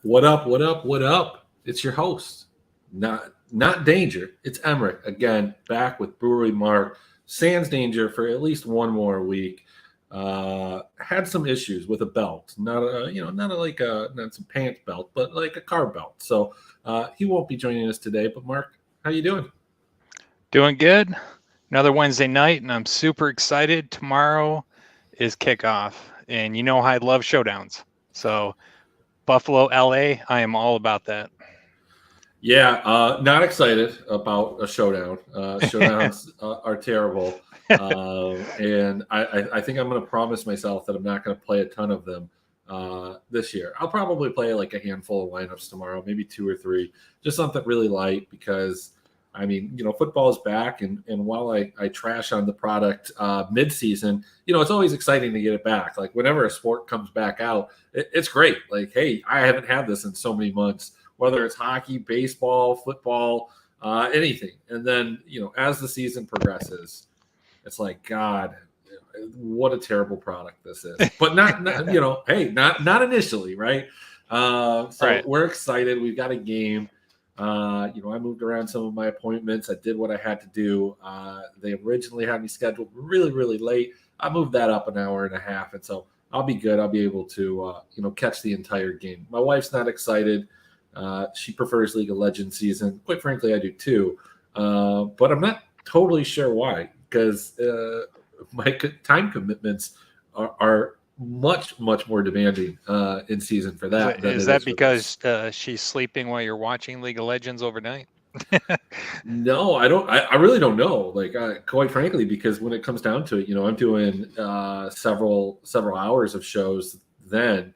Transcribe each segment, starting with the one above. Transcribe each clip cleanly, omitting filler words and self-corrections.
What up? What up? What up? It's your host, not Danger. It's Emmerich again, back with Brewery Mark. Sans Danger for at least one more week. Had some issues with a belt, not some pants belt, but like a car belt. So he won't be joining us today. But Mark, how you doing? Doing good. Another Wednesday night, and I'm super excited. Tomorrow is kickoff, and you know I love showdowns. So Buffalo, LA, I am all about that. Yeah, not excited about a showdown. Showdowns are terrible, and I think I'm going to promise myself that I'm not going to play a ton of them this year. I'll probably play like a handful of lineups tomorrow, maybe two or three, just something really light because, I mean, football is back, and while I trash on the product mid-season, it's always exciting to get it back. Like whenever a sport comes back out, it's great. Like, hey, I haven't had this in so many months, whether it's hockey, baseball, football, anything. And then, as the season progresses, it's like, God, what a terrible product this is. But not hey, not initially, right? So We're excited. We've got a game. I moved around some of my appointments. I did what I had to do. They originally had me scheduled really, really late. I moved that up an hour and a half, and so I'll be good. I'll be able to, catch the entire game. My wife's not excited. She prefers League of Legends season. Quite frankly, I do too. But I'm not totally sure why, because my time commitments are much, much more demanding in season for that. Is that because she's sleeping while you're watching League of Legends overnight? No, I don't. I really don't know. Like, quite frankly, because when it comes down to it, I'm doing several hours of shows then.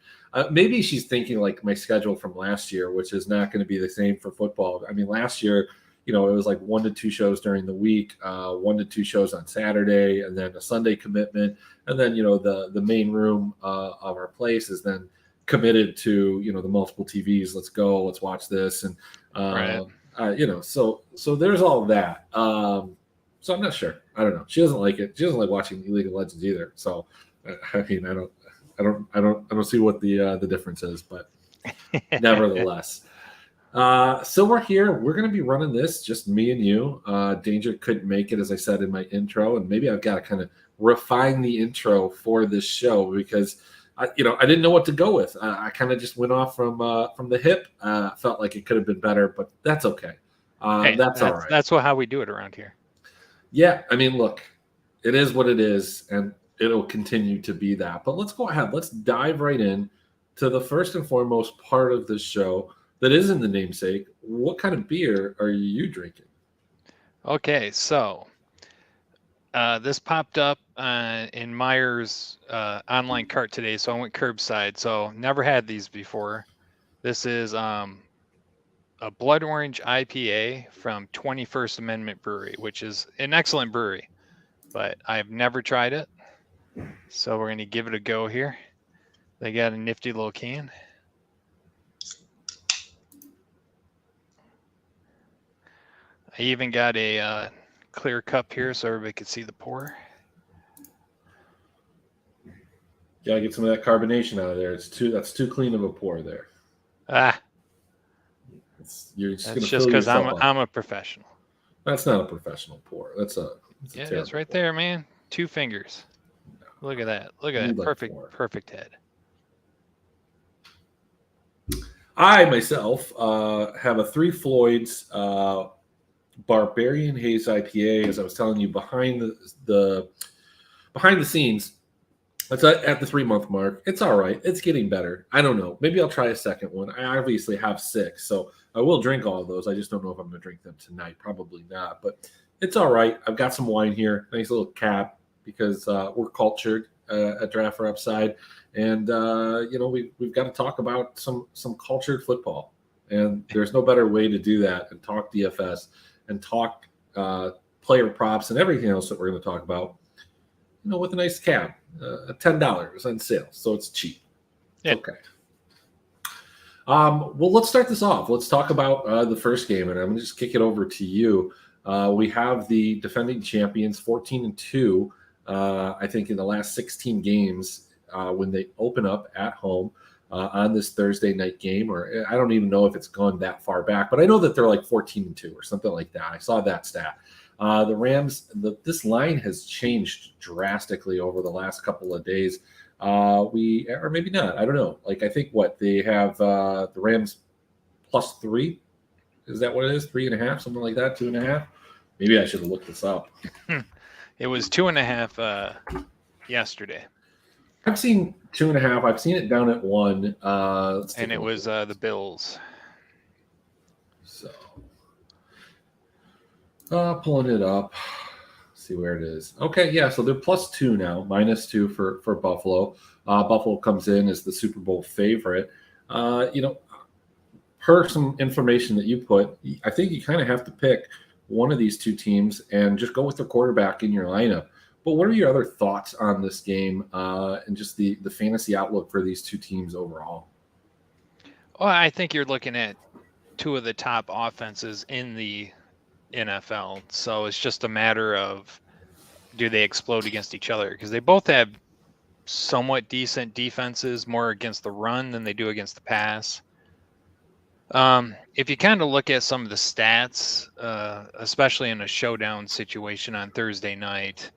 Maybe she's thinking like my schedule from last year, which is not going to be the same for football. I mean, last year, it was like 1 to 2 shows during the week, 1 to 2 shows on Saturday, and then a Sunday commitment. And then, the main room of our place is then committed to, the multiple TVs. Let's go, let's watch this. And, so there's all of that. So I'm not sure. I don't know. She doesn't like it. She doesn't like watching League of Legends either. So, I mean, I don't see what the difference is, but nevertheless. So we're here. We're going to be running this, just me and you. Danger couldn't make it, as I said in my intro, and maybe I've got to kind of refine the intro for this show because I didn't know what to go with. I kind of just went off from the hip. Felt like it could have been better, but that's okay. That's all right. That's how we do it around here. Yeah, I mean, look, it is what it is, and it'll continue to be that. But let's go ahead. Let's dive right in to the first and foremost part of this show that is in the namesake. What kind of beer are you drinking? Okay, so this popped up in Meyer's online cart today, so I went curbside. So never had these before. This is a Blood Orange IPA from 21st Amendment Brewery, which is an excellent brewery, but I've never tried it. So we're going to give it a go here. They got a nifty little can. I even got a clear cup here so everybody could see the pour. Gotta get some of that carbonation out of there. That's too clean of a pour there. That's just because I'm a professional. That's not a professional pour. That's it's right there, man. 2 fingers. Look at that. Look at that. Perfect head. I myself have a Three Floyds Barbarian Haze IPA. As I was telling you, behind the scenes, it's at the 3-month mark. It's all right. It's getting better. I don't know. Maybe I'll try a second one. I obviously have 6, so I will drink all of those. I just don't know if I'm going to drink them tonight. Probably not, but it's all right. I've got some wine here. Nice little cap because we're cultured at Draft for Upside, and we've got to talk about some cultured football. And there's no better way to do that and talk DFS and talk player props and everything else that we're going to talk about. With a nice cap, $10 on sale, so it's cheap. Yeah. Okay. Well, let's start this off. Let's talk about the first game, and I'm going to just kick it over to you. We have the defending champions, 14-2. I think in the last 16 games when they open up at home. on this Thursday night game, or I don't even know if it's gone that far back, but I know that they're like 14-2 or something like that. I saw that stat. The Rams, this line has changed drastically over the last couple of days. Or maybe not. I don't know. Like, I think they have the Rams +3. Is that what it is? 3.5, something like that. 2.5. Maybe I should have looked this up. It was 2.5 yesterday. I've seen 2.5. I've seen it down at 1. And it was the Bills. So, pulling it up. See where it is. Okay, yeah, so they're +2 now, -2 for Buffalo. Buffalo comes in as the Super Bowl favorite. Per some information that you put, I think you kind of have to pick one of these two teams and just go with the quarterback in your lineup. But what are your other thoughts on this game and just the fantasy outlook for these two teams overall? Well, I think you're looking at two of the top offenses in the NFL. So it's just a matter of, do they explode against each other? Because they both have somewhat decent defenses, more against the run than they do against the pass. If you kind of look at some of the stats, especially in a showdown situation on Thursday night,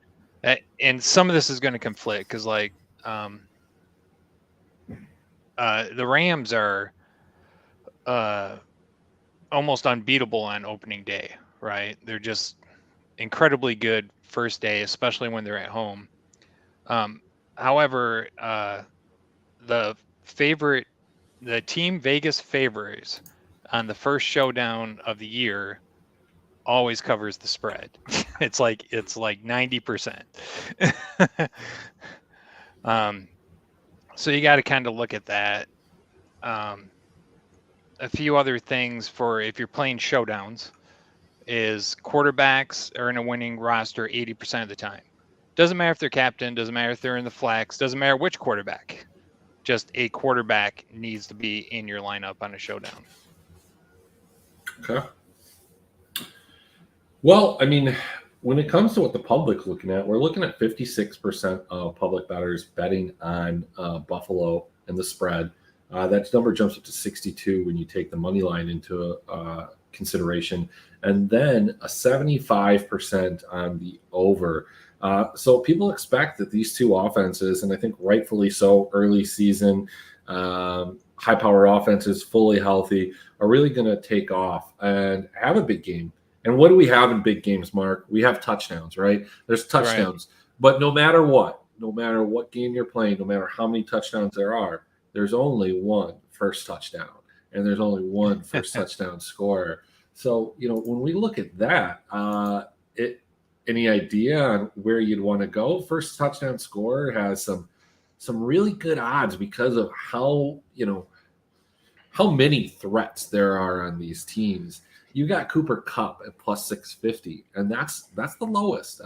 and some of this is going to conflict because, like, the Rams are almost unbeatable on opening day, right? They're just incredibly good first day, especially when they're at home. However, the team Vegas favors on the first showdown of the year always covers the spread. It's like 90%. So you got to kind of look at that. A few other things for if you're playing showdowns is quarterbacks are in a winning roster 80% of the time. Doesn't matter if they're captain, doesn't matter if they're in the flex, doesn't matter which quarterback. Just a quarterback needs to be in your lineup on a showdown. Okay. Well, I mean, when it comes to what the public's looking at, we're looking at 56% of public bettors betting on Buffalo and the spread. That number jumps up to 62 when you take the money line into consideration, and then a 75% on the over. So people expect that these two offenses, and I think rightfully so, early season, high-power offenses, fully healthy, are really going to take off and have a big game. And what do we have in big games, Mark? We have touchdowns, right? There's touchdowns. Right. But no matter what game you're playing, no matter how many touchdowns there are, there's only one first touchdown, and there's only one first touchdown scorer. So, when we look at that, any idea on where you'd want to go? First touchdown scorer has some really good odds because of how many threats there are on these teams. You got Cooper Kupp at +650, and that's the lowest.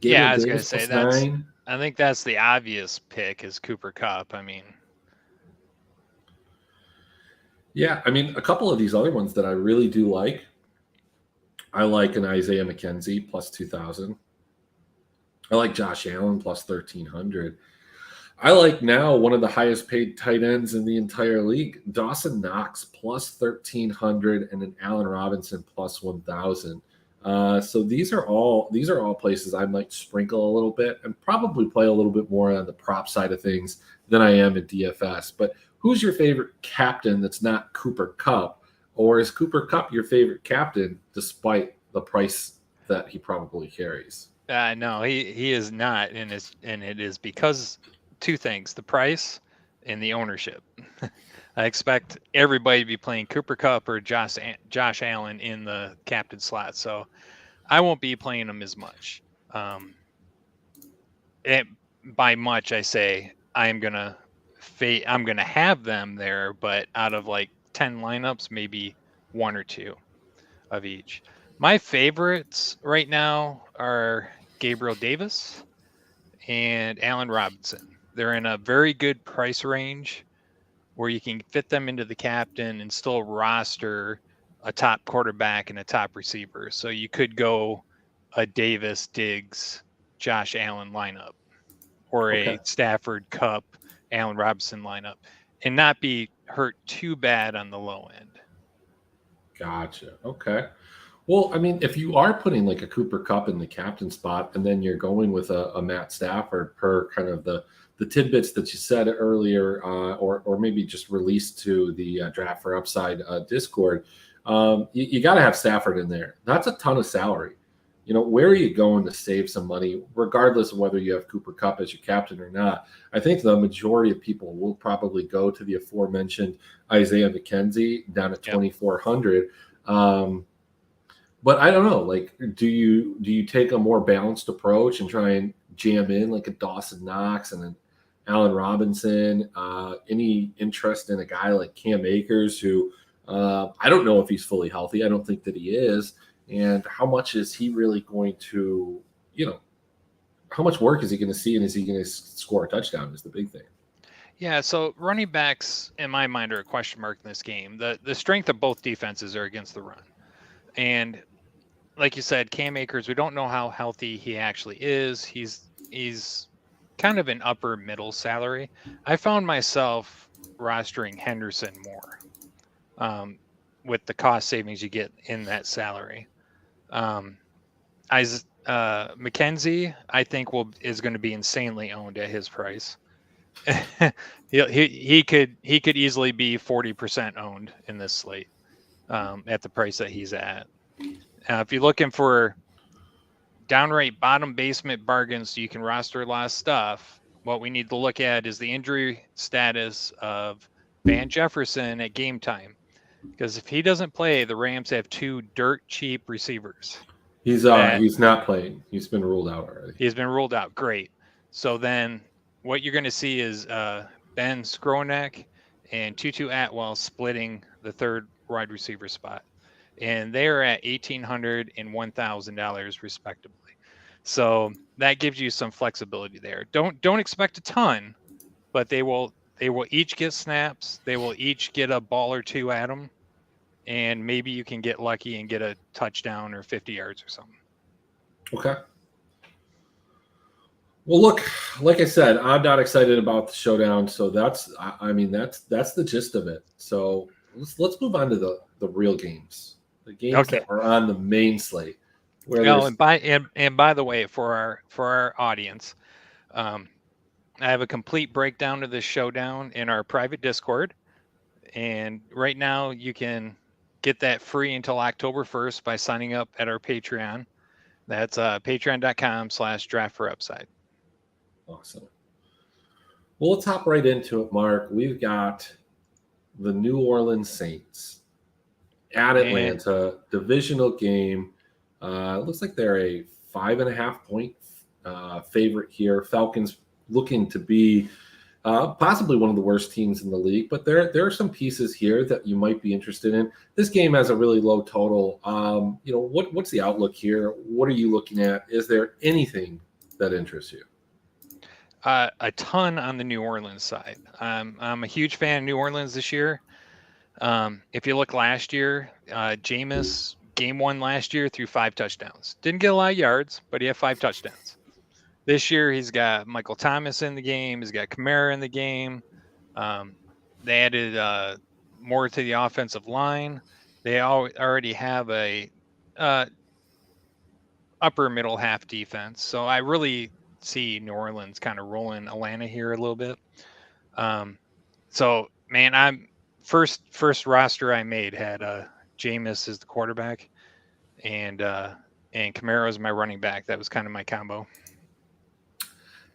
Yeah, I was going to say that's. I think that's the obvious pick is Cooper Kupp. I mean, yeah, a couple of these other ones that I really do like. I like an Isaiah McKenzie +2,000. I like Josh Allen +1,300. I like now one of the highest paid tight ends in the entire league, Dawson Knox +1,300, and an Allen Robinson +1,000. So these are all places I might sprinkle a little bit and probably play a little bit more on the prop side of things than I am in DFS. But who's your favorite captain that's not Cooper Kupp? Or is Cooper Kupp your favorite captain despite the price that he probably carries? No, he is not, and it is because two things: the price and the ownership. I expect everybody to be playing Cooper Kupp or Josh Allen in the captain slot, so I won't be playing them as much. By much, I say I'm gonna have them there, but out of like 10 lineups, maybe one or two of each. My favorites right now are Gabriel Davis and Allen Robinson. They're in a very good price range where you can fit them into the captain and still roster a top quarterback and a top receiver. So you could go a Davis, Diggs, Josh Allen lineup, or a Stafford, Kupp, Allen Robinson lineup and not be hurt too bad on the low end. Gotcha. Okay. Well, I mean, if you are putting like a Cooper Kupp in the captain spot, and then you're going with a Matt Stafford per kind of the tidbits that you said earlier, or maybe just released to the Draft for Upside Discord, you got to have Stafford in there. That's a ton of salary. Where are you going to save some money, regardless of whether you have Cooper Kupp as your captain or not? I think the majority of people will probably go to the aforementioned Isaiah McKenzie down at 2,400. But I don't know. Like, do you take a more balanced approach and try and jam in like a Dawson Knox and an Allen Robinson? Any interest in a guy like Cam Akers, who I don't know if he's fully healthy. I don't think that he is. And how much is he really going to, how much work is he going to see, and is he going to score a touchdown is the big thing. Yeah, so running backs, in my mind, are a question mark in this game. The strength of both defenses are against the run. And like you said, Cam Akers, we don't know how healthy he actually is. He's kind of an upper middle salary. I found myself rostering Henderson more with the cost savings you get in that salary. McKenzie, I think, is going to be insanely owned at his price. he could easily be 40% owned in this slate at the price that he's at. If you're looking for downright bottom basement bargains so you can roster a lot of stuff, what we need to look at is the injury status of Van Jefferson at game time. Because if he doesn't play, the Rams have two dirt cheap receivers. He's not playing. He's been ruled out already. He's been ruled out. Great. So then what you're going to see is Ben Skronek and Tutu Atwell splitting the third wide receiver spot. And they're at $1,800 and $1,000 respectively. So that gives you some flexibility there. Don't expect a ton, but they will each get snaps. They will each get a ball or two at them, and maybe you can get lucky and get a touchdown or 50 yards or something. Okay. Well, look, like I said, I'm not excited about the showdown. So that's the gist of it. So let's move on to the real games. The games that are on the main slate. And by the way, for our audience, I have a complete breakdown of this showdown in our private Discord, and right now you can get that free until October 1st by signing up at our Patreon. That's patreon.com/draftforupside. Awesome. Well, let's hop right into it, Mark. We've got the New Orleans Saints at Atlanta, divisional game. It looks like they're a 5.5 point favorite here. Falcons looking to be possibly one of the worst teams in the league, but there are some pieces here that you might be interested in. This game has a really low total. What's the outlook here? What are you looking at? Is there anything that interests you? A ton on the New Orleans side. I'm a huge fan of New Orleans this year. If you look last year, Jameis, game one last year, threw 5 touchdowns. Didn't get a lot of yards, but he had 5 touchdowns. This year, he's got Michael Thomas in the game. He's got Kamara in the game. They added more to the offensive line. They already have a upper middle half defense. So I really see New Orleans kind of rolling Atlanta here a little bit. So, man, I'm first roster I made had Jameis as the quarterback, and Kamara as my running back. That was kind of my combo.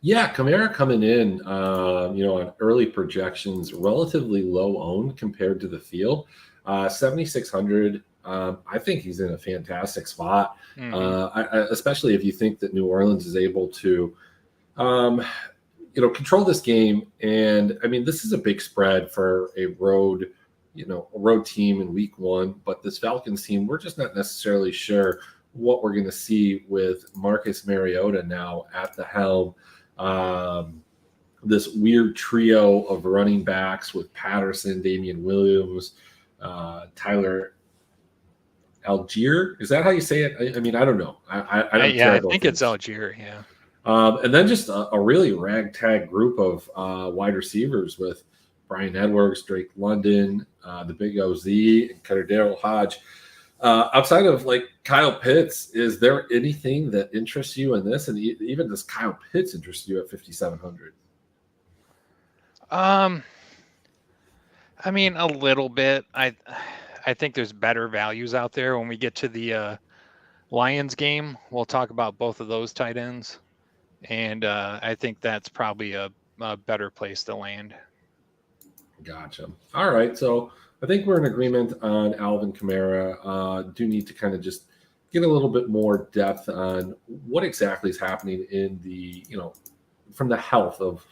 Yeah, Kamara coming in, on early projections, relatively low owned compared to the field. 7,600. I think he's in a fantastic spot, especially if you think that New Orleans is able to, control this game. And I mean, this is a big spread for a road team in week 1. But this Falcons team, we're just not necessarily sure what we're going to see with Marcus Mariota now at the helm. This weird trio of running backs with Patterson, Damian Williams, Tyler Algier. Is that how you say it? I mean, I don't know. I think it's Algier. Yeah. And then just a really ragtag group of wide receivers with Brian Edwards, Drake London, the Big OZ, and Daryl Hodge. Outside of like Kyle Pitts, is there anything that interests you in this? And even does Kyle Pitts interest you at 5,700? I mean, a little bit. I think there's better values out there. When we get to the Lions game, we'll talk about both of those tight ends, and I think that's probably a better place to land. Gotcha. All right, so I think we're in agreement on Alvin Kamara. Do need to kind of just get a little bit more depth on what exactly is happening in the, from the health of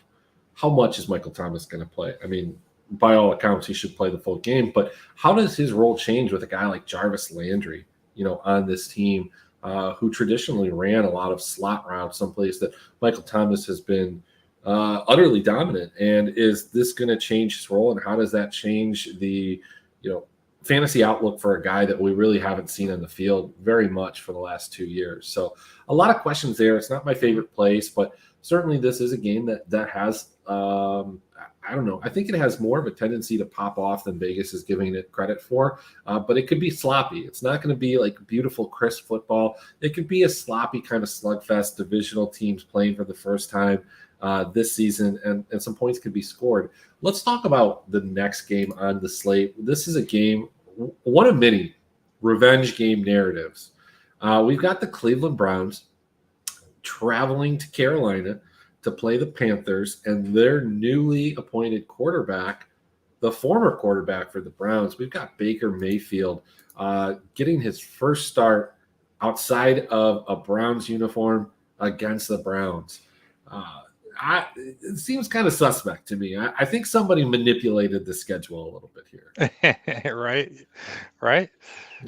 how much is Michael Thomas going to play. I mean, by all accounts, he should play the full game, but how does his role change with a guy like Jarvis Landry, on this team, who traditionally ran a lot of slot routes, someplace that Michael Thomas has been utterly dominant? And is this going to change his role? And how does that change the, fantasy outlook for a guy that we really haven't seen on the field very much for the last 2 years? So a lot of questions there. It's not my favorite place, but certainly this is a game that has, I don't know. I think it has more of a tendency to pop off than Vegas is giving it credit for, but it could be sloppy. It's not going to be like beautiful, crisp football. It could be a sloppy kind of slugfest, divisional teams playing for the first time this season, and some points could be scored. Let's talk about the next game on the slate. This is a game, one of many revenge game narratives. We've got the Cleveland Browns traveling to Carolina to play the Panthers, and their newly appointed quarterback, the former quarterback for the Browns. We've got Baker Mayfield getting his first start outside of a Browns uniform against the Browns. It seems kind of suspect to me. I think somebody manipulated the schedule a little bit here. Right.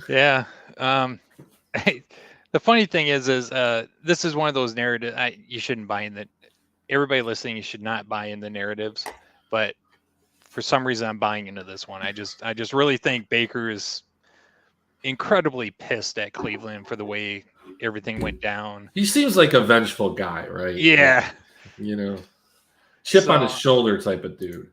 Yeah. The funny thing is this is one of those narratives you shouldn't buy in. That everybody listening, you should not buy in the narratives, but for some reason I'm buying into this one. I just really think Baker is incredibly pissed at Cleveland for the way everything went down. He seems like a vengeful guy, right? Yeah. Chip on his shoulder type of dude.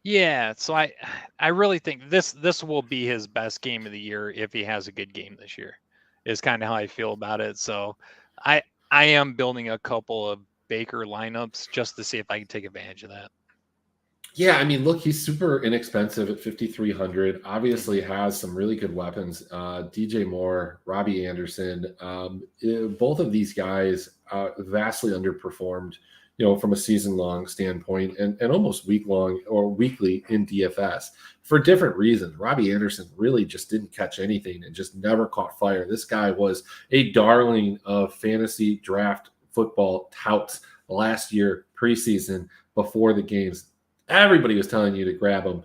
Yeah, so I really think this will be his best game of the year if he has a good game this year, is kind of how I feel about it. So I am building a couple of Baker lineups just to see if I can take advantage of that. Yeah, I mean, look, he's super inexpensive at 5,300. Obviously has some really good weapons. DJ Moore, Robbie Anderson, both of these guys vastly underperformed, from a season-long standpoint and almost week-long or weekly in DFS for different reasons. Robbie Anderson really just didn't catch anything and just never caught fire. This guy was a darling of fantasy draft football touts last year preseason before the games. Everybody was telling you to grab him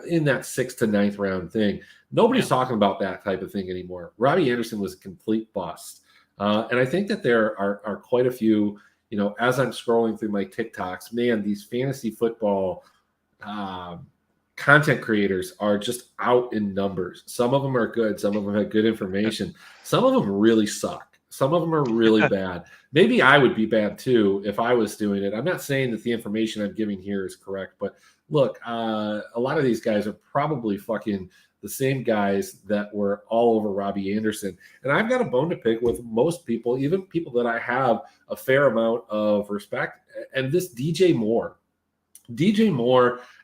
in that 6th to 9th round thing. Nobody's talking about that type of thing anymore. Robbie Anderson was a complete bust. And I think that there are quite a few, as I'm scrolling through my TikToks, man, these fantasy football content creators are just out in numbers. Some of them are good. Some of them have good information. Some of them really suck. Some of them are really bad. Maybe I would be bad too if I was doing it. I'm not saying that the information I'm giving here is correct, but look, a lot of these guys are probably fucking the same guys that were all over Robbie Anderson. And I've got a bone to pick with most people, even people that I have a fair amount of respect. And this DJ Moore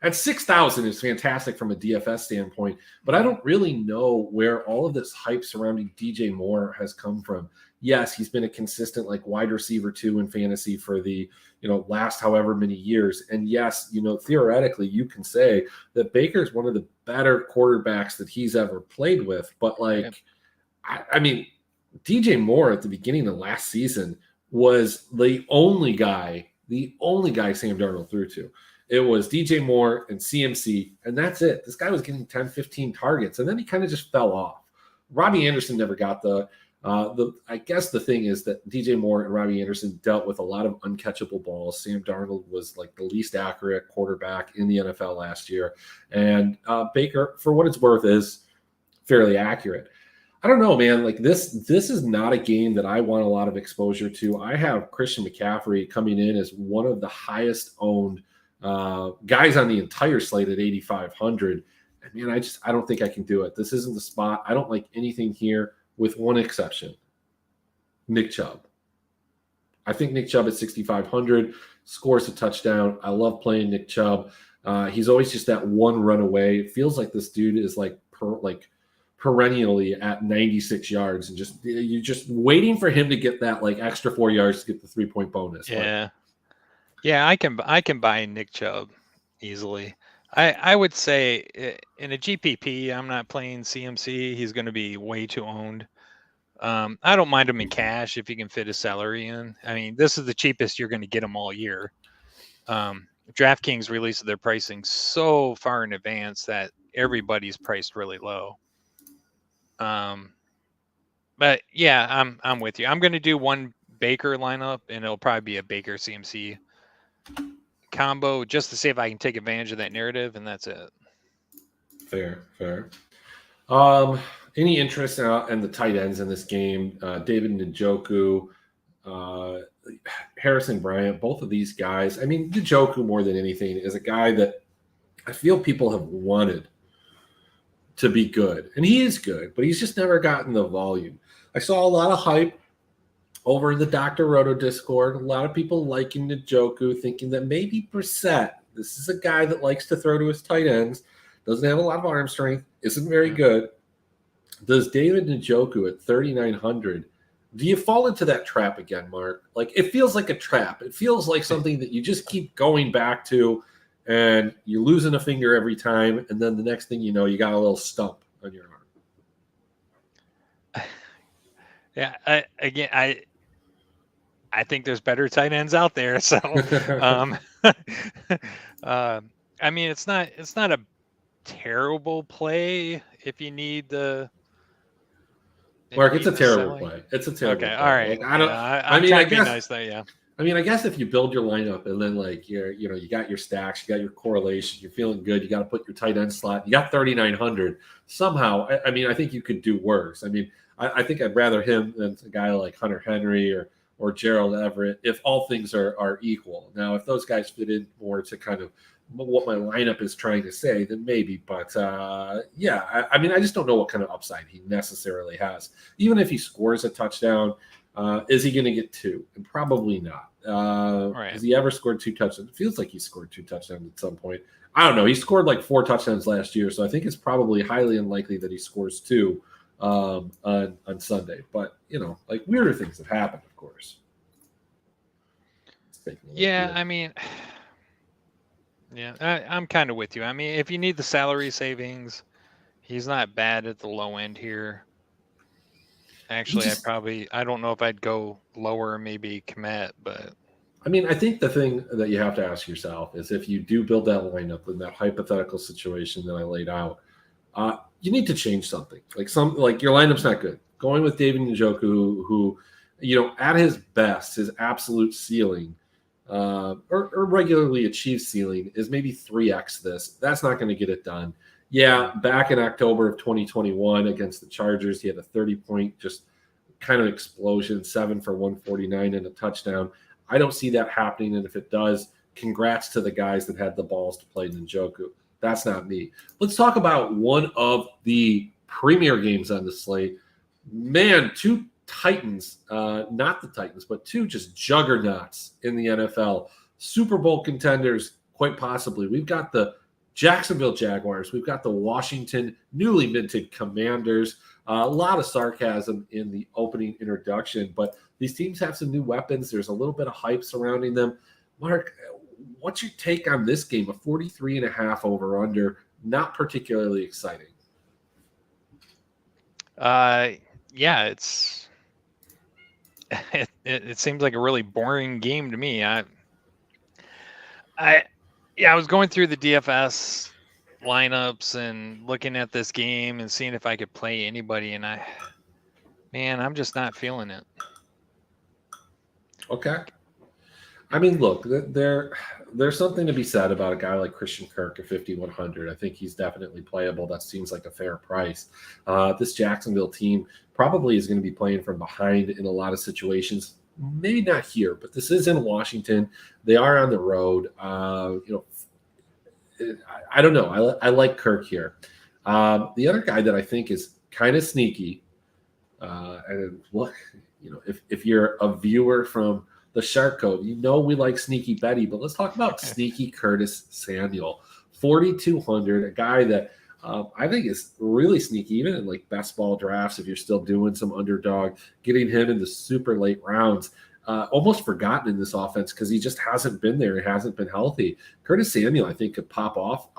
at 6,000 is fantastic from a DFS standpoint, but I don't really know where all of this hype surrounding DJ Moore has come from. Yes, he's been a consistent wide receiver 2 in fantasy for the last however many years. And yes, theoretically you can say that Baker's one of the better quarterbacks that he's ever played with. But I mean, DJ Moore at the beginning of last season was the only guy Sam Darnold threw to. It was DJ Moore and CMC, and that's it. This guy was getting 10, 15 targets, and then he kind of just fell off. Robbie Anderson never got I guess the thing is that DJ Moore and Robbie Anderson dealt with a lot of uncatchable balls. Sam Darnold was the least accurate quarterback in the NFL last year. And Baker, for what it's worth, is fairly accurate. I don't know, man. Like this is not a game that I want a lot of exposure to. I have Christian McCaffrey coming in as one of the highest owned guys on the entire slate at 8,500. And man, I don't think I can do it. This isn't the spot. I don't like anything here, with one exception: Nick Chubb. I think Nick Chubb at 6,500 scores a touchdown. I love playing Nick Chubb. He's always just that one run away. It feels like this dude is perennially at 96 yards, and you're just waiting for him to get that like extra 4 yards to get the 3-point bonus. Yeah. Yeah, I can buy Nick Chubb easily. I would say in a GPP, I'm not playing CMC. He's going to be way too owned. I don't mind him in cash if you can fit his salary in. I mean, this is the cheapest you're going to get him all year. DraftKings releases their pricing so far in advance that everybody's priced really low. But yeah, I'm with you. I'm going to do one Baker lineup, and it'll probably be a Baker CMC combo just to see if I can take advantage of that narrative, and that's it. Fair. Any interest in the tight ends in this game? David Njoku, Harrison Bryant, both of these guys. I mean, Njoku more than anything is a guy that I feel people have wanted to be good, and he is good, but he's just never gotten the volume. I saw a lot of hype over in the Dr. Roto Discord. A lot of people liking Njoku, thinking that maybe Brissett, this is a guy that likes to throw to his tight ends, doesn't have a lot of arm strength, isn't very good. Does David Njoku at 3,900, do you fall into that trap again, Mark? Like, it feels like a trap. It feels like something that you just keep going back to, and you're losing a finger every time, and then the next thing you know, you got a little stump on your arm. Yeah, I think there's better tight ends out there. So, I mean, it's not a terrible play if you need the. Mark, it's a terrible play. It's a terrible play. All right. Like, I don't. I mean, I guess. Nice though, yeah. I mean, I guess if you build your lineup and then like you got your stacks, you got your correlation, you're feeling good, you got to put your tight end slot, you got 3,900. Somehow, I mean, I think you could do worse. I mean, I think I'd rather him than a guy like Hunter Henry or Gerald Everett if all things are equal. Now, if those guys fit in more to kind of what my lineup is trying to say, then maybe. But yeah, I mean, I just don't know what kind of upside he necessarily has. Even if he scores a touchdown, is he going to get two? And probably not. Right. Has he ever scored 2 touchdowns? It feels like he scored 2 touchdowns at some point. I don't know. He scored like 4 touchdowns last year, so I think it's probably highly unlikely that he scores 2 on Sunday. But, like weirder things have happened, of course. Yeah, I mean, yeah, I'm kind of with you. I mean, if you need the salary savings, he's not bad at the low end here. Actually, I don't know if I'd go lower, maybe Komet, but. I mean, I think the thing that you have to ask yourself is if you do build that lineup in that hypothetical situation that I laid out, you need to change something. Like your lineup's not good. Going with David Njoku, who at his best, his absolute ceiling, or regularly achieved ceiling is maybe 3x this. That's not going to get it done. Yeah, back in October of 2021 against the Chargers, he had a 30-point just kind of explosion, 7 for 149 and a touchdown. I don't see that happening, and if it does, congrats to the guys that had the balls to play Njoku. That's not me. Let's talk about one of the premier games on the slate. Man, 2 Titans, not the Titans, but 2 just juggernauts in the NFL. Super Bowl contenders, quite possibly. We've got the Jacksonville Jaguars. We've got the Washington newly minted Commanders. A lot of sarcasm in the opening introduction, but these teams have some new weapons. There's a little bit of hype surrounding them. Mark, what's your take on this game? A 43.5 over under, not particularly exciting. Yeah, it seems like a really boring game to me. I was going through the DFS lineups and looking at this game and seeing if I could play anybody, and I'm just not feeling it. Okay. I mean, look, there's something to be said about a guy like Christian Kirk at 5,100. I think he's definitely playable. That seems like a fair price. This Jacksonville team probably is going to be playing from behind in a lot of situations. Maybe not here, but this is in Washington. They are on the road. I don't know. I like Kirk here. The other guy that I think is kind of sneaky, and look, if you're a viewer from the Shark Code, we like Sneaky Betty, but let's talk about Sneaky Curtis Samuel, 4,200, a guy that I think is really sneaky, even in like best ball drafts. If you're still doing some underdog, getting him in the super late rounds. Almost forgotten in this offense because he just hasn't been there. He hasn't been healthy. Curtis Samuel, I think, could pop off,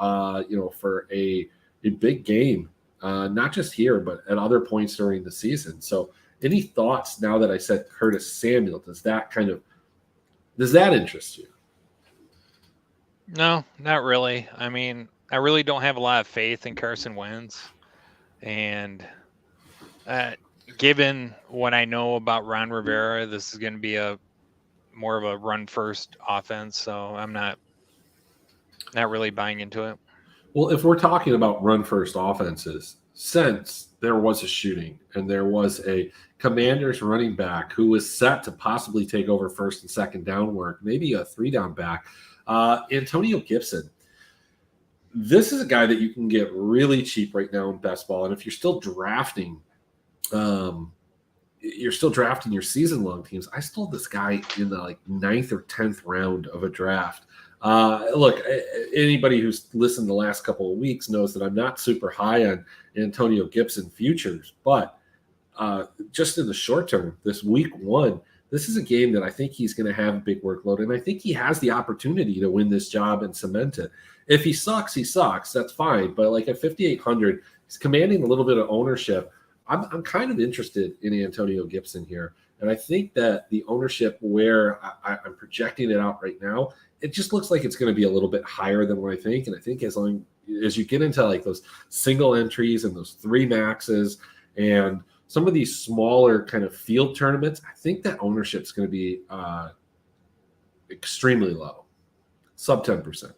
for a big game, not just here, but at other points during the season. So any thoughts now that I said Curtis Samuel? Does that interest you? No, not really. I mean, I really don't have a lot of faith in Carson Wentz. And given what I know about Ron Rivera, this is going to be more of a run-first offense. So I'm not really buying into it. Well, if we're talking about run-first offenses, since there was a shooting and there was a Commanders running back who was set to possibly take over first and second down work, maybe a 3-down back, Antonio Gibson. This is a guy that you can get really cheap right now in best ball. And if you're still drafting, your season-long teams. I stole this guy in the 9th or 10th round of a draft. Look, anybody who's listened the last couple of weeks knows that I'm not super high on Antonio Gibson futures, but just in the short term, this week 1, this is a game that I think he's going to have a big workload, and I think he has the opportunity to win this job and cement it. If he sucks, he sucks. That's fine. But at 5,800, he's commanding a little bit of ownership. I'm kind of interested in Antonio Gibson here. And I think that the ownership where I'm projecting it out right now, it just looks like it's going to be a little bit higher than what I think. And I think as long as you get into those single entries and those 3 maxes and some of these smaller kind of field tournaments, I think that ownership is going to be extremely low, sub 10%.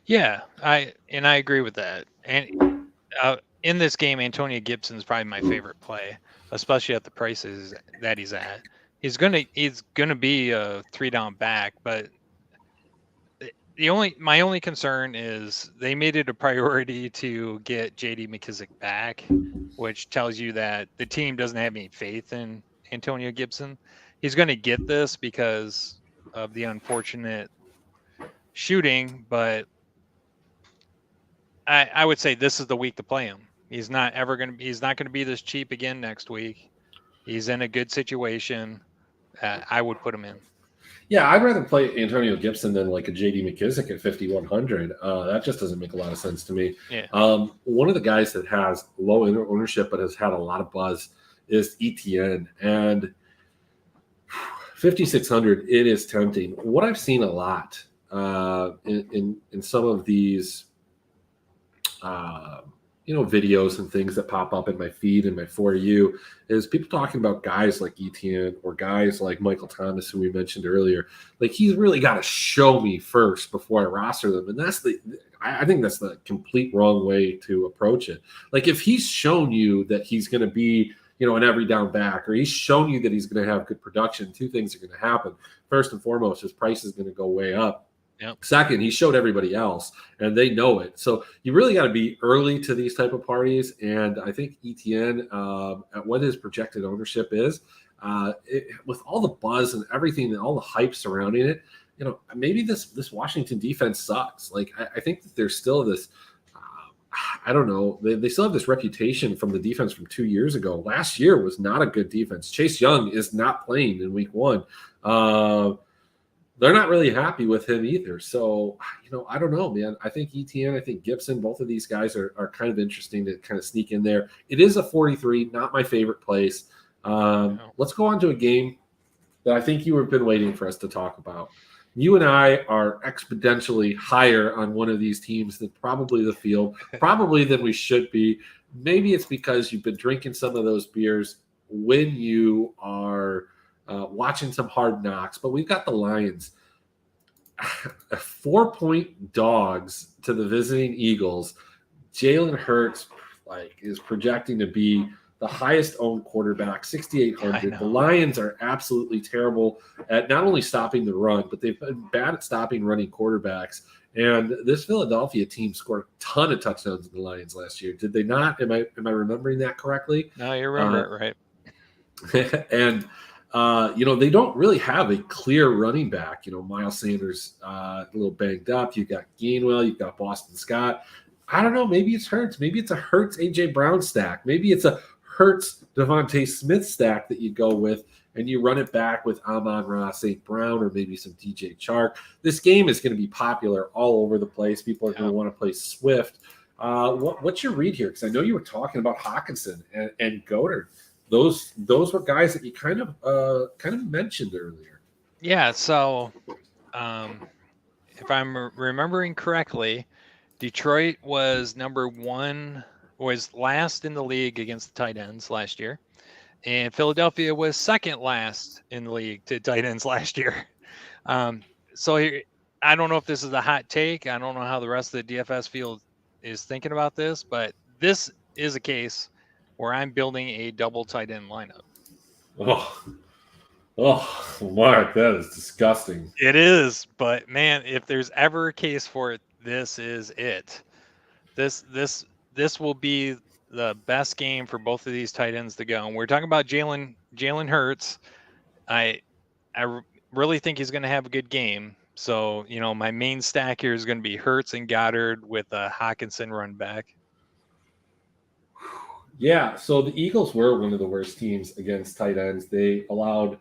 Yeah, I agree with that. And in this game, Antonio Gibson is probably my favorite play, especially at the prices that he's at. He's gonna be a 3-down back, but my only concern is they made it a priority to get J.D. McKissic back, which tells you that the team doesn't have any faith in Antonio Gibson. He's going to get this because of the unfortunate shooting, but I would say this is the week to play him. He's not going to be this cheap again next week. He's in a good situation. I would put him in. Yeah, I'd rather play Antonio Gibson than a J.D. McKissic at 5,100. That just doesn't make a lot of sense to me. Yeah. One of the guys that has low ownership but has had a lot of buzz is ETN. And 5,600, it is tempting. What I've seen a lot in some of these videos and things that pop up in my feed and my For You is people talking about guys like Etienne or guys like Michael Thomas, who we mentioned earlier. He's really got to show me first before I roster them. And I think that's the complete wrong way to approach it. If he's shown you that he's going to be, an every down back, or he's shown you that he's going to have good production, 2 things are going to happen. First and foremost, his price is going to go way up. Yep. Second, he showed everybody else, and they know it. So you really got to be early to these type of parties. And I think ETN, at what his projected ownership is, with all the buzz and everything and all the hype surrounding it, maybe this Washington defense sucks. I think that there's still this. I don't know. They still have this reputation from the defense from 2 years ago. Last year was not a good defense. Chase Young is not playing in week 1. They're not really happy with him either. So, I don't know, man. I think ETN, I think Gibson, both of these guys are kind of interesting to kind of sneak in there. It is a 43, not my favorite place. Let's go on to a game that I think you have been waiting for us to talk about. You and I are exponentially higher on one of these teams than probably the field, probably than we should be. Maybe it's because you've been drinking some of those beers when you are watching some Hard Knocks, but we've got the Lions 4-point dogs to the visiting Eagles. Jalen Hurts is projecting to be the highest owned quarterback, 6,800. The Lions are absolutely terrible at not only stopping the run, but they've been bad at stopping running quarterbacks. And this Philadelphia team scored a ton of touchdowns in the Lions last year. Did they not? Am I remembering that correctly? No, you remember it right. And they don't really have a clear running back. Miles Sanders a little banged up. You've got Gainwell. You've got Boston Scott. I don't know. Maybe it's Hurts. Maybe it's a Hurts A.J. Brown stack. Maybe it's a Hurts Devontae Smith stack that you go with, and you run it back with Amon-Ra St. Brown or maybe some DJ Chark. This game is going to be popular all over the place. People are going to want to play Swift. What's your read here? Because I know you were talking about Hawkinson and Goddard. Those were guys that you kind of mentioned earlier. Yeah. So, if I'm remembering correctly, Detroit was last in the league against the tight ends last year, and Philadelphia was second last in the league to tight ends last year. So here, I don't know if this is a hot take. I don't know how the rest of the DFS field is thinking about this, but this is a case where I'm building a double tight end lineup. Oh, Mark, that is disgusting. It is, but man, if there's ever a case for it, this is it. This will be the best game for both of these tight ends to go. And we're talking about Jalen Hurts. I really think he's going to have a good game. So, my main stack here is going to be Hurts and Goddard with a Hawkinson run back. Yeah, so the Eagles were one of the worst teams against tight ends. They allowed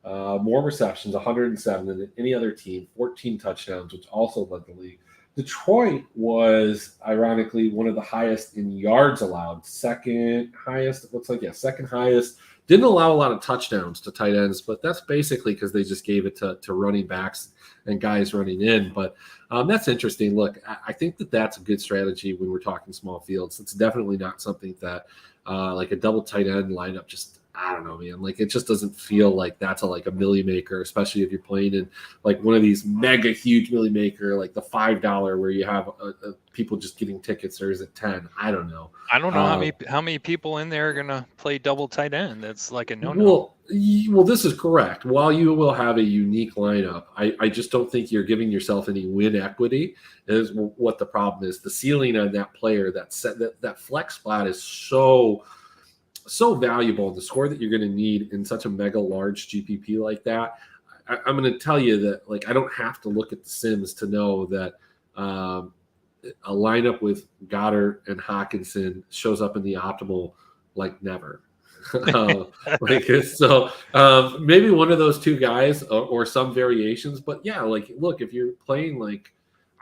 more receptions, 107 than any other team, 14 touchdowns, which also led the league. Detroit was, ironically, one of the highest in yards allowed, second highest. It looks like, second highest. Didn't allow a lot of touchdowns to tight ends, but that's basically because they just gave it to running backs and guys running in. But that's interesting. Look, I think that's a good strategy when we're talking small fields. It's definitely not something that like a double tight end lineup just, I don't know, man. Like, it just doesn't feel like that's a milli maker, especially if you're playing in like one of these mega huge milli maker, like the $5 where you have people just getting tickets, or is it 10? I don't know. I don't know how many people in there are gonna play double tight end. That's like a no-no. Well, this is correct. While you will have a unique lineup, I just don't think you're giving yourself any win equity. Is what the problem is. The ceiling on that player, that flex spot is so valuable. The score that you're going to need in such a mega large GPP like that, I'm going to tell you that I don't have to look at the Sims to know that a lineup with Goddard and Hawkinson shows up in the optimal like never. So maybe one of those two guys or some variations, but yeah, look, if you're playing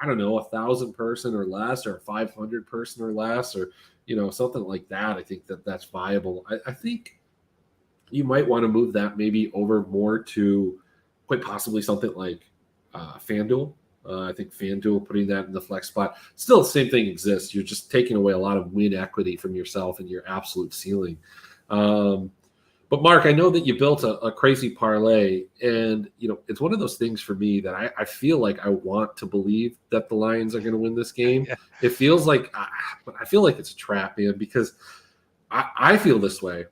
I don't know, 1,000 person or less, or 500 person or less, or something like that, I think that's viable. I think you might want to move that maybe over more to quite possibly something like FanDuel. I think FanDuel, putting that in the flex spot, still the same thing exists. You're just taking away a lot of win equity from yourself and your absolute ceiling. But Mark, I know that you built a crazy parlay, and it's one of those things for me that I feel like I want to believe that the Lions are going to win this game. Yeah. It feels like, but I feel like it's a trap, man, because I feel this way.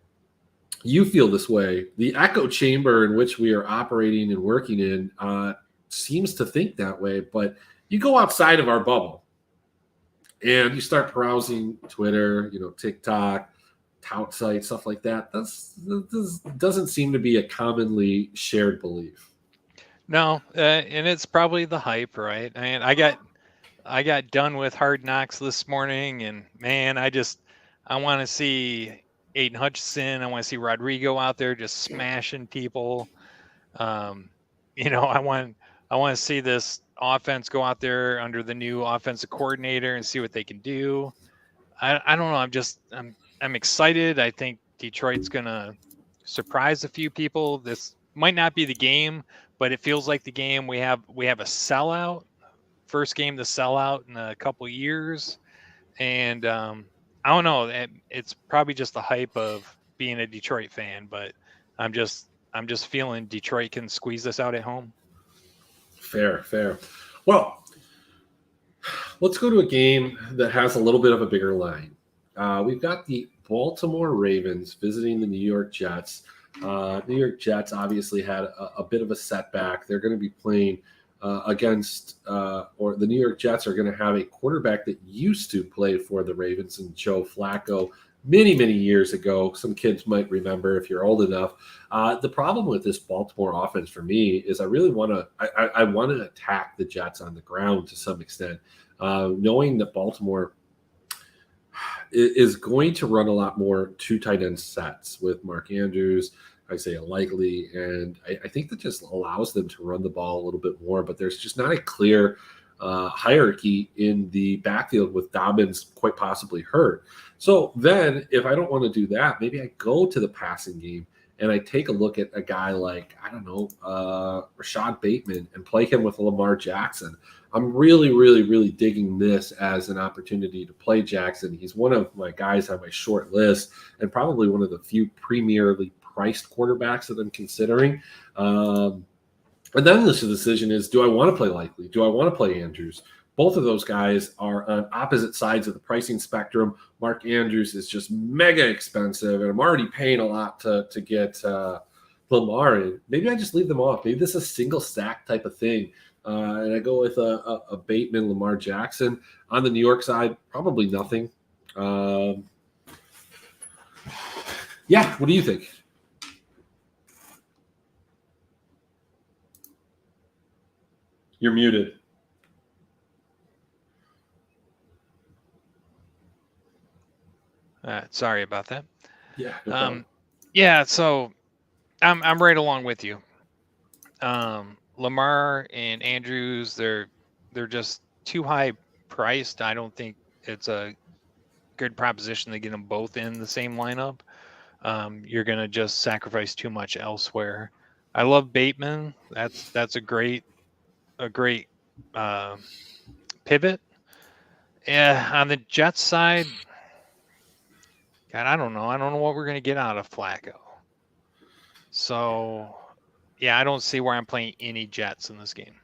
You feel this way. The echo chamber in which we are operating and working in seems to think that way, but you go outside of our bubble and you start browsing Twitter, TikTok, tout sites, stuff like that. This doesn't seem to be a commonly shared belief. No, and it's probably the hype, right? And I got done with Hard Knocks this morning, and man, I want to see Aiden Hutchinson. I want to see Rodrigo out there just smashing people. I want to see this offense go out there under the new offensive coordinator and see what they can do. I don't know. I'm excited. I think Detroit's going to surprise a few people. This might not be the game, but it feels like the game. We have a sellout, first game to sell out in a couple of years. And I don't know. It's probably just the hype of being a Detroit fan, but I'm just I'm just feeling Detroit can squeeze this out at home. Fair, fair. Well, let's go to a game that has a little bit of a bigger line. We've got the Baltimore Ravens visiting the New York Jets. New York Jets obviously had a bit of a setback. They're going to be playing or the New York Jets are going to have a quarterback that used to play for the Ravens, and Joe Flacco, many, many years ago. Some kids might remember if you're old enough. The problem with this Baltimore offense for me is I really want to I want to attack the Jets on the ground to some extent, knowing that Baltimore is going to run a lot more two tight end sets with Mark Andrews, Isaiah Likely, and I think that just allows them to run the ball a little bit more. But there's just not a clear hierarchy in the backfield with Dobbins quite possibly hurt. So then, if I don't want to do that, maybe I go to the passing game and I take a look at a guy like, I don't know, Rashad Bateman and play him with Lamar Jackson. I'm really, really, really digging this as an opportunity to play Jackson. He's one of my guys on my short list and probably one of the few premierly priced quarterbacks that I'm considering. And then this decision is, do I want to play Likely? Do I want to play Andrews? Both of those guys are on opposite sides of the pricing spectrum. Mark Andrews is just mega expensive, and I'm already paying a lot to get Lamar. And maybe I just leave them off. Maybe this is a single stack type of thing. And I go with a Bateman, Lamar Jackson. On the New York side, probably nothing. Yeah, what do you think? You're muted. Sorry about that. Yeah. No problem. Yeah. So I'm right along with you. Lamar and Andrews, they're just too high priced. I don't think it's a good proposition to get them both in the same lineup. You're gonna just sacrifice too much elsewhere. I love Bateman. That's a great pivot. Yeah, on the Jets side, God, I don't know. I don't know what we're gonna get out of Flacco. So, yeah, I don't see where I'm playing any Jets in this game.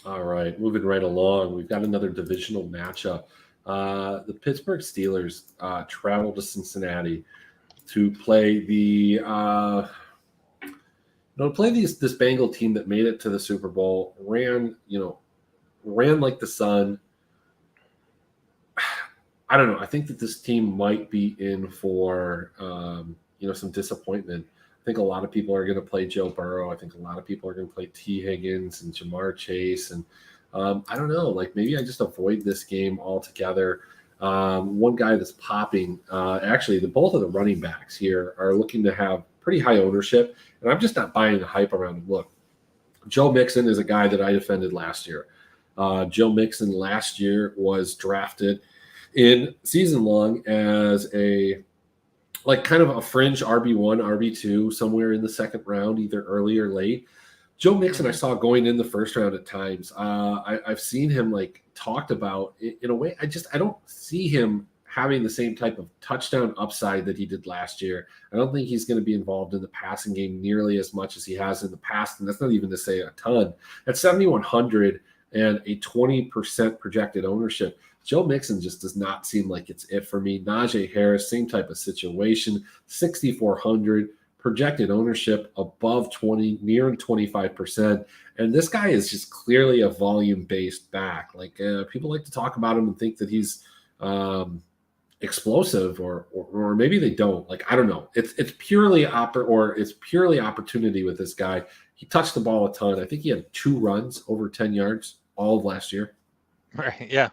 All right, moving right along. We've got another divisional matchup. The Pittsburgh Steelers travel to Cincinnati to play this Bengal team that made it to the Super Bowl, ran like the sun. I don't know. I think that this team might be in for some disappointment. I think a lot of people are going to play Joe Burrow. I think a lot of people are going to play T. Higgins and Jamar Chase, and I don't know. Like maybe I just avoid this game altogether. One guy that's popping, actually, both of the running backs here are looking to have pretty high ownership, and I'm just not buying the hype around him. Look, Joe Mixon is a guy that I defended last year. Joe Mixon last year was drafted in season long as kind of a fringe RB1, RB2, somewhere in the second round, either early or late. Joe Mixon, I saw going in the first round at times. I've seen him talked about in a way. I don't see him having the same type of touchdown upside that he did last year. I don't think he's going to be involved in the passing game nearly as much as he has in the past. And that's not even to say a ton. At 7,100 and a 20% projected ownership, Joe Mixon just does not seem like it's it for me. Najee Harris, same type of situation, 6,400 projected ownership above 20, near 25%. And this guy is just clearly a volume-based back. People like to talk about him and think that he's explosive, or maybe they don't. I don't know. It's purely opportunity with this guy. He touched the ball a ton. I think he had 2 runs over 10 yards all of last year. Right. Yeah.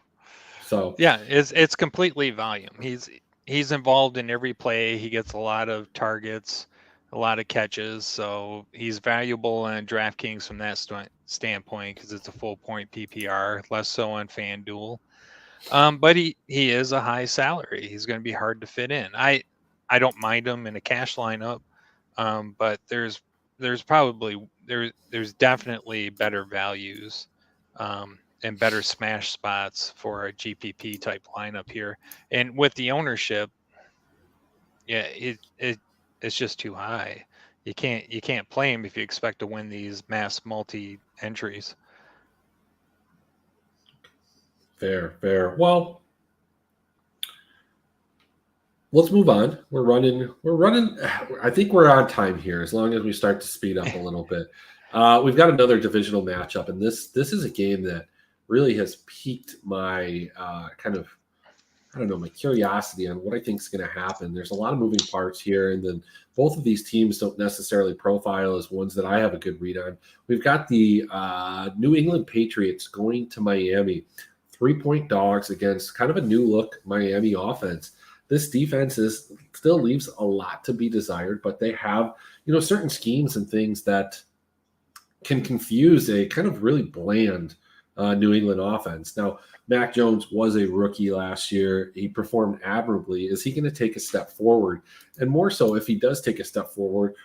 So yeah, it's completely volume. He's involved in every play. He gets a lot of targets, a lot of catches. So he's valuable in DraftKings from that standpoint because it's a full point PPR, less so on FanDuel. But he is a high salary. He's going to be hard to fit in. I don't mind him in a cash lineup, but there's definitely better values and better smash spots for a GPP type lineup here. And with the ownership, yeah, it's just too high. you can't play him if you expect to win these mass multi entries. Fair. Well, let's move on. We're running. I think we're on time here, as long as we start to speed up a little bit. We've got another divisional matchup, and this is a game that really has piqued my my curiosity on what I think is going to happen. There's a lot of moving parts here, and then both of these teams don't necessarily profile as ones that I have a good read on. We've got the New England Patriots going to Miami, 3-point dogs against kind of a new look Miami offense. This defense still leaves a lot to be desired, but they have, certain schemes and things that can confuse a kind of really bland New England offense. Now, Mac Jones was a rookie last year. He performed admirably. Is he going to take a step forward? And more so, if he does take a step forward,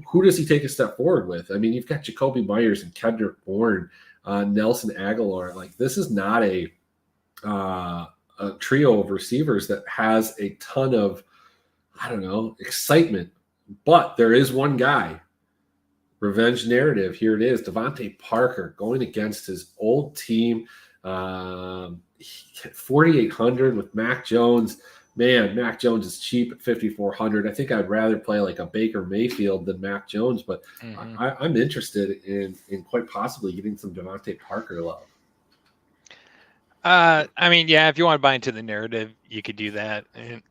who does he take a step forward with? I mean, you've got Jacoby Myers and Kendrick Bourne, Nelson Aguilar. Like, this is not a trio of receivers that has a ton of, excitement. But there is one guy. Revenge narrative. Here it is. Devontae Parker going against his old team. 4,800 with Mac Jones. Man, Mac Jones is cheap at 5,400. I think I'd rather play like a Baker Mayfield than Mac Jones, but I'm interested in quite possibly getting some Devontae Parker love. If you want to buy into the narrative, you could do that. And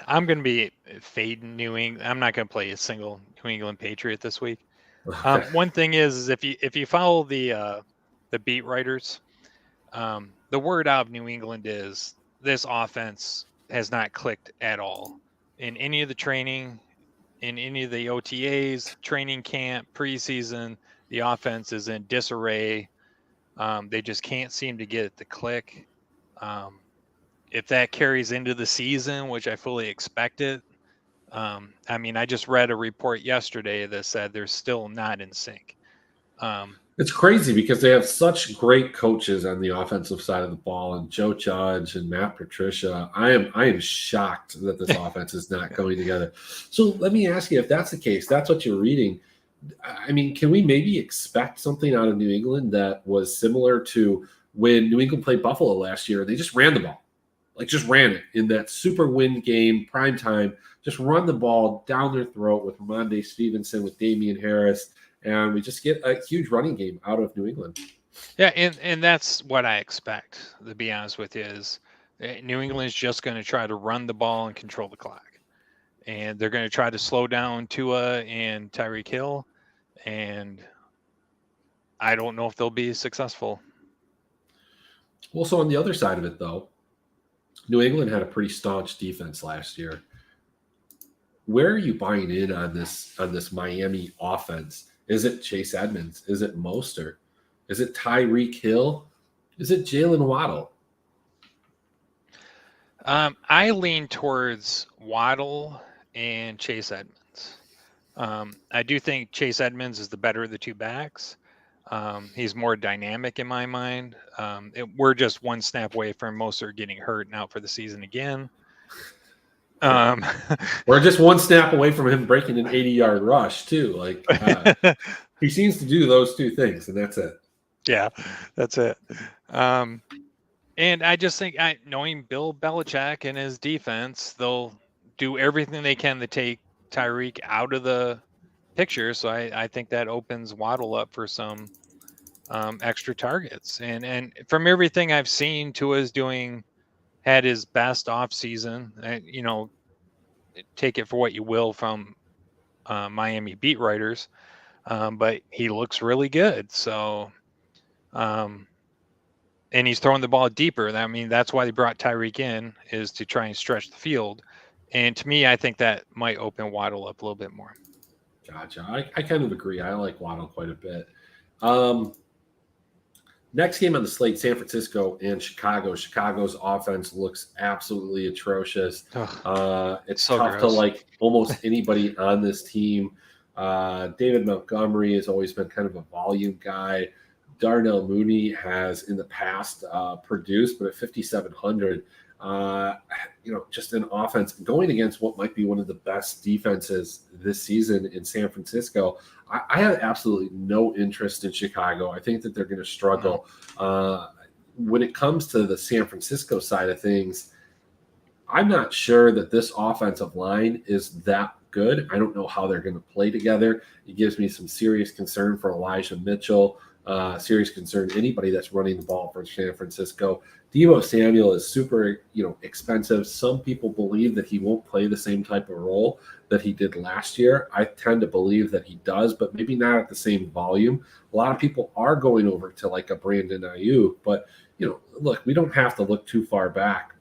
I'm going to be fading New England. I'm not going to play a single New England Patriot this week. One thing is if you follow the beat writers, the word out of New England is this offense has not clicked at all in any of the training, in any of the OTAs, training camp, preseason. The offense is in disarray. They just can't seem to get it to click. If that carries into the season, which I fully expect it, I just read a report yesterday that said they're still not in sync. It's crazy because they have such great coaches on the offensive side of the ball, and Joe Judge and Matt Patricia. I am shocked that this offense is not going together. So let me ask you, if that's the case, that's what you're reading. I mean, can we maybe expect something out of New England that was similar to when New England played Buffalo last year? They just ran the ball. Just ran it in that super win game, prime time, just run the ball down their throat with Ramondre Stevenson, with Damian Harris, and we just get a huge running game out of New England. Yeah, and that's what I expect, to be honest with you, is New England is just going to try to run the ball and control the clock. And they're going to try to slow down Tua and Tyreek Hill, and I don't know if they'll be successful. Well, so on the other side of it, though, New England had a pretty staunch defense last year. Where are you buying in on this Miami offense? Is it Chase Edmonds? Is it Mostert? Is it Tyreek Hill? Is it Jalen Waddle? I lean towards Waddle and Chase Edmonds. I do think Chase Edmonds is the better of the two backs. He's more dynamic in my mind. We're just one snap away from Mostert getting hurt and out for the season again. We're just one snap away from him breaking an 80-yard rush too. He seems to do those two things, and that's it. Yeah, that's it. And I just think, knowing Bill Belichick and his defense, they'll do everything they can to take Tyreek out of the picture. So I think that opens Waddle up for some extra targets. And from everything I've seen, Tua's had his best offseason. Take it for what you will from Miami beat writers, but he looks really good. So, and he's throwing the ball deeper. That's why they brought Tyreek in, is to try and stretch the field. And to me, I think that might open Waddle up a little bit more. Gotcha. I kind of agree. I like Waddle quite a bit. Next game on the slate, San Francisco and Chicago. Chicago's offense looks absolutely atrocious. It's so tough to like almost anybody on this team. David Montgomery has always been kind of a volume guy. Darnell Mooney has in the past produced, but at 5,700, Just an offense going against what might be one of the best defenses this season in San Francisco. I have absolutely no interest in Chicago. I think that they're going to struggle. When it comes to the San Francisco side of things, I'm not sure that this offensive line is that good. I don't know how they're going to play together. It gives me some serious concern for Elijah Mitchell, serious concern anybody that's running the ball for San Francisco. Deebo Samuel is super, expensive. Some people believe that he won't play the same type of role that he did last year. I tend to believe that he does, but maybe not at the same volume. A lot of people are going over to like a Brandon Ayuk, but look, we don't have to look too far back.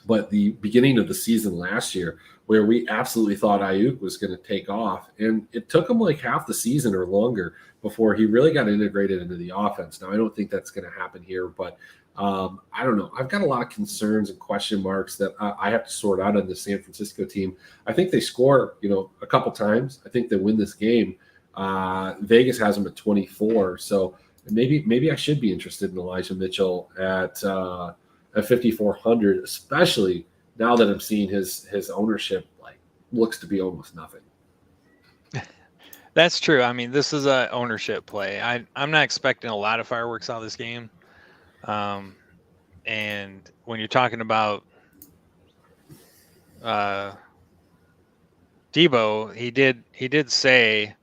But the beginning of the season last year, where we absolutely thought Ayuk was going to take off, and it took him like half the season or longer before he really got integrated into the offense. Now, I don't think that's going to happen here, but I don't know. I've got a lot of concerns and question marks that I have to sort out on the San Francisco team. I think they score, a couple times. I think they win this game. Vegas has them at 24, so maybe I should be interested in Elijah Mitchell at 5,400, especially now that I'm seeing his ownership looks to be almost nothing. That's true. I mean, this is a ownership play. I'm not expecting a lot of fireworks out of this game. And when you're talking about Deebo, he did say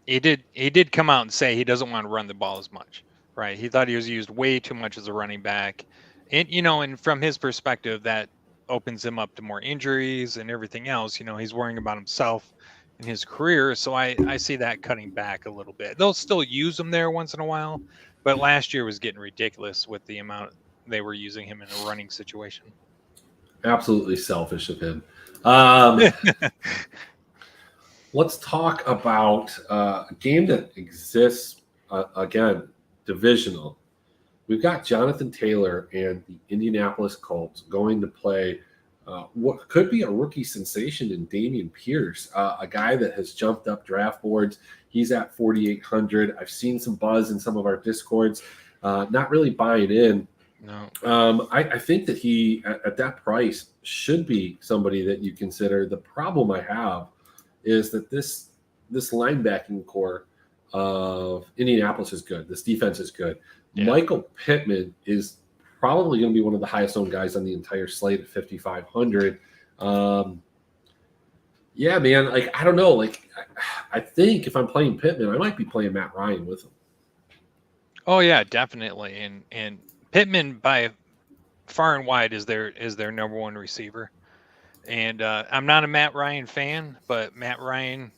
he did come out and say he doesn't want to run the ball as much. Right. He thought he was used way too much as a running back. And, and from his perspective, that opens him up to more injuries and everything else. He's worrying about himself and his career. So I see that cutting back a little bit. They'll still use him there once in a while. But last year was getting ridiculous with the amount they were using him in a running situation. Absolutely selfish of him. Let's talk about a game that exists, again, divisional. We've got Jonathan Taylor and the Indianapolis Colts going to play what could be a rookie sensation in Dameon Pierce, a guy that has jumped up draft boards. He's at 4,800. I've seen some buzz in some of our Discords, not really buying in. No. I think that he, at that price, should be somebody that you consider. The problem I have is that this linebacking core of Indianapolis is good. This defense is good. Yeah. Michael Pittman is probably going to be one of the highest owned guys on the entire slate at 5,500. Yeah, man. I don't know. I think if I'm playing Pittman, I might be playing Matt Ryan with him. Oh yeah, definitely. And Pittman by far and wide is their number one receiver. And I'm not a Matt Ryan fan, but Matt Ryan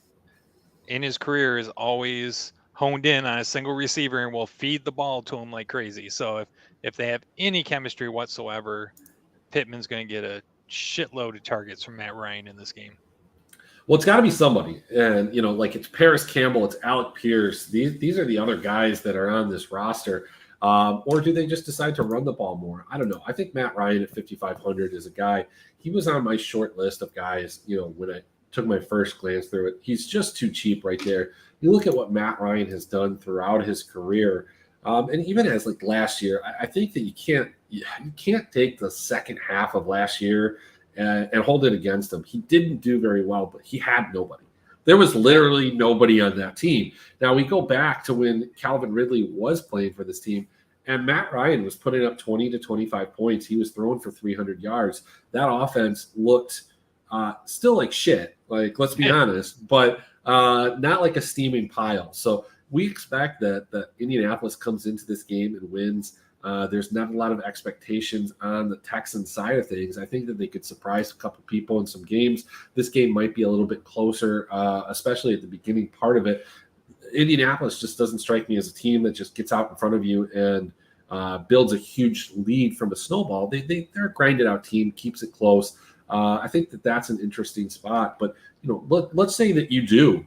in his career is always honed in on a single receiver and will feed the ball to him like crazy. So if they have any chemistry whatsoever, Pittman's going to get a shitload of targets from Matt Ryan in this game. Well, it's got to be somebody. And, it's Paris Campbell, it's Alec Pierce. These are the other guys that are on this roster. Or do they just decide to run the ball more? I don't know. I think Matt Ryan at 5,500 is a guy. He was on my short list of guys, when I took my first glance through it. He's just too cheap right there. You look at what Matt Ryan has done throughout his career, and even as last year, I think that you can't take the second half of last year and hold it against him. He didn't do very well, but he had nobody. There was literally nobody on that team. Now we go back to when Calvin Ridley was playing for this team, and Matt Ryan was putting up 20 to 25 points. He was throwing for 300 yards. That offense looked still like shit. Let's be honest, but not like a steaming pile. So we expect that Indianapolis comes into this game and wins. There's not a lot of expectations on the Texans side of things. I think that they could surprise a couple people in some games. This game might be a little bit closer, especially at the beginning part of it. Indianapolis just doesn't strike me as a team that just gets out in front of you and builds a huge lead from a snowball. They're a grinded out team, keeps it close. I think that's an interesting spot. But let's say that you do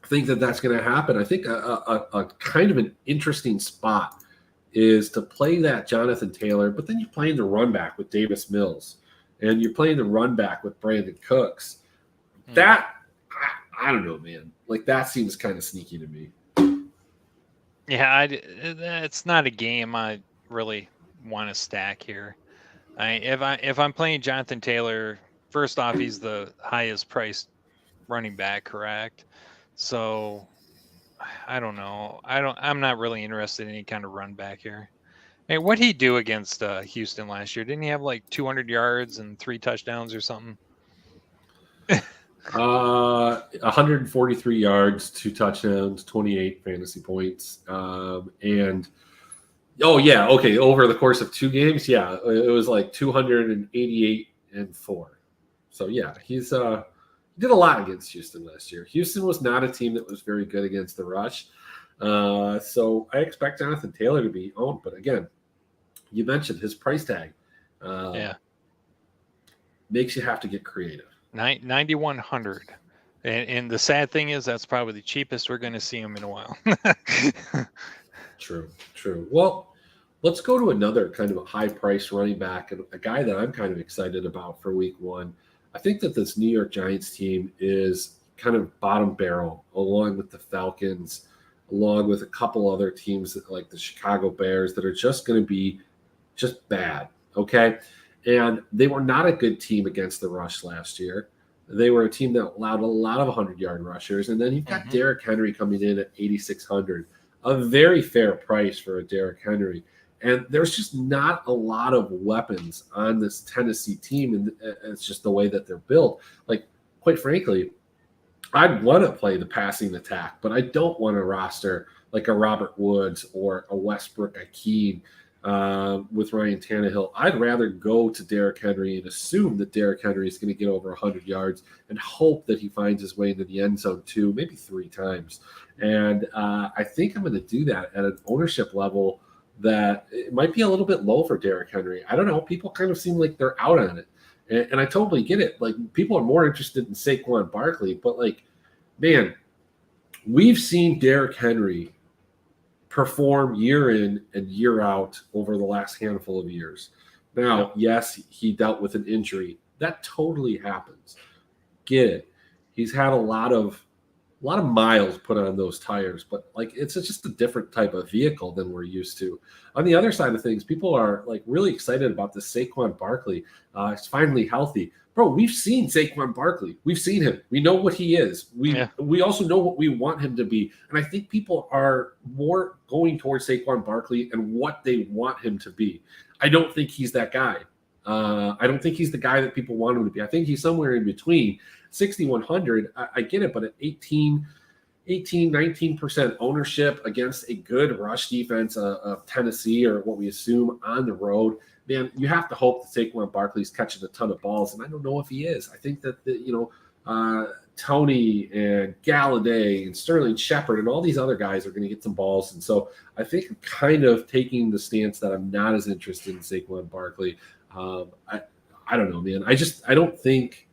think that that's going to happen. I think a kind of an interesting spot is to play that Jonathan Taylor, but then you're playing the run back with Davis Mills, and you're playing the run back with Brandon Cooks. That, I don't know, man. That seems kind of sneaky to me. Yeah, it's not a game I really want to stack here. If I'm playing Jonathan Taylor, first off, he's the highest priced running back, correct? So I don't know. I'm not really interested in any kind of run back here. Hey, what'd he do against Houston last year? Didn't he have like 200 yards and 3 touchdowns or something? 143 yards, 2 touchdowns, 28 fantasy points, and oh yeah, okay. Over the course of 2 games, yeah, it was like 288 and 4. So yeah, he did a lot against Houston last year. Houston was not a team that was very good against the rush, so I expect Jonathan Taylor to be owned. But again, you mentioned his price tag, makes you have to get creative. 9,100. And the sad thing is that's probably the cheapest we're going to see him in a while. True. Well, let's go to another kind of a high-priced running back, and a guy that I'm kind of excited about for Week 1. I think that this New York Giants team is kind of bottom barrel, along with the Falcons, along with a couple other teams like the Chicago Bears that are just going to be just bad, okay? And they were not a good team against the rush last year. They were a team that allowed a lot of 100-yard rushers, and then you've got Derrick Henry coming in at 8,600. A very fair price for a Derrick Henry. And there's just not a lot of weapons on this Tennessee team, and it's just the way that they're built. Like, quite frankly, I'd want to play the passing attack, but I don't want to roster like a Robert Woods or a Westbrook Ikeen with Ryan Tannehill. I'd rather go to Derrick Henry and assume that Derrick Henry is going to get over 100 yards and hope that he finds his way into the end zone 2, maybe 3 times. And I think I'm going to do that at an ownership level that it might be a little bit low for Derrick Henry. I don't know. People kind of seem like they're out on it. And I totally get it. Like, people are more interested in Saquon Barkley. But, like, man, we've seen Derrick Henry perform year in and year out over the last handful of years. Now, yes, he dealt with an injury. That totally happens. Get it. He's had a lot of miles put on those tires, but like, it's just a different type of vehicle than we're used to. On the other side of things, people are like really excited about this Saquon Barkley. He's finally healthy. Bro, we've seen Saquon Barkley. We've seen him. We know what he is. We also know what we want him to be. And I think people are more going towards Saquon Barkley and what they want him to be. I don't think he's that guy. I don't think he's the guy that people want him to be. I think he's somewhere in between. 6,100, I get it, but at 19% ownership against a good rush defense of Tennessee, or what we assume on the road, man, you have to hope that Saquon Barkley's catching a ton of balls, and I don't know if he is. I think that Tony and Galladay and Sterling Shepard and all these other guys are going to get some balls, and so I think I'm kind of taking the stance that I'm not as interested in Saquon Barkley. I don't know, man. I don't think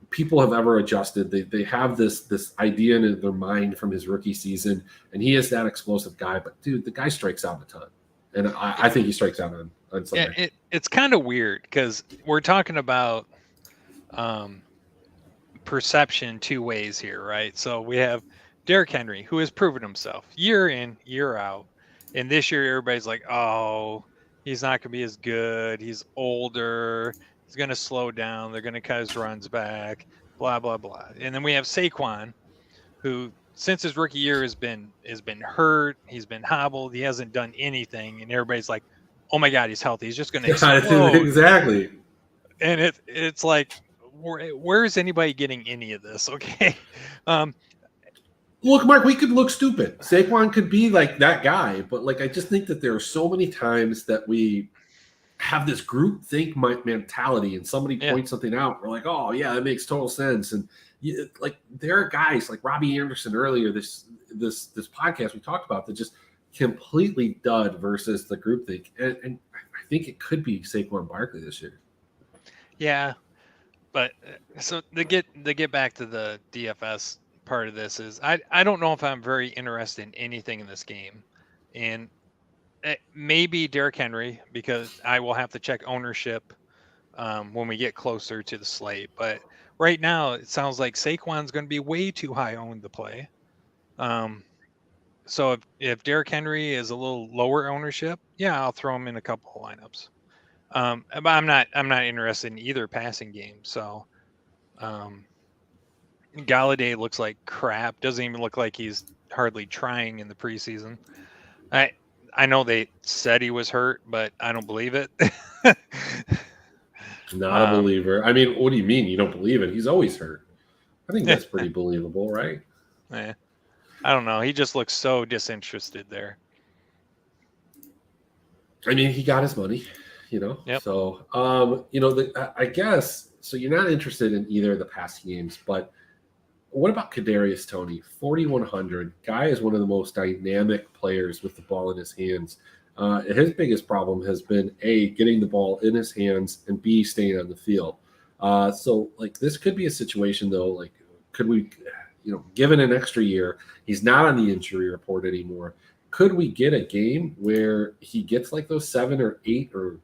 people have ever adjusted. They have this idea in their mind from his rookie season, and he is that explosive guy. But dude, the guy strikes out a ton, and I think he strikes out on Sunday. Yeah, it's kind of weird because we're talking about perception 2 ways here, right? So we have Derrick Henry, who has proven himself year in, year out, and this year everybody's like, oh, he's not going to be as good. He's older. He's going to slow down. They're going to cut his runs back, blah, blah, blah. And then we have Saquon, who since his rookie year has been hurt. He's been hobbled. He hasn't done anything. And everybody's like, oh, my God, he's healthy. He's just going to explode. Exactly. And it's like, where is anybody getting any of this? Okay. Look, Mark, we could look stupid. Saquon could be like that guy. But like, I just think that there are so many times that we have this group think mentality, and somebody points something out, we're like, oh yeah, that makes total sense. And like, there are guys like Robbie Anderson earlier this podcast we talked about that just completely dud versus the group think, and I think it could be Saquon Barkley this year. Yeah, but so to get back to the DFS part of this is I don't know if I'm very interested in anything in this game, and maybe Derrick Henry, because I will have to check ownership when we get closer to the slate. But right now, it sounds like Saquon's going to be way too high owned to play. So if Derrick Henry is a little lower ownership, yeah, I'll throw him in a couple of lineups. But I'm not interested in either passing game. So Galladay looks like crap. Doesn't even look like he's hardly trying in the preseason. I I know they said he was hurt, but I don't believe it. Not a believer. I mean, what do you mean you don't believe it? He's always hurt. I think that's pretty believable, right? I don't know. He just looks so disinterested there. I mean, he got his money, Yep. So, I guess so. You're not interested in either of the passing games, but what about Kadarius Toney? 4,100. Guy is one of the most dynamic players with the ball in his hands. His biggest problem has been A, getting the ball in his hands, and B, staying on the field. So, like, this could be a situation, though. Like, could we, given an extra year, he's not on the injury report anymore. Could we get a game where he gets like those 7 or 8 or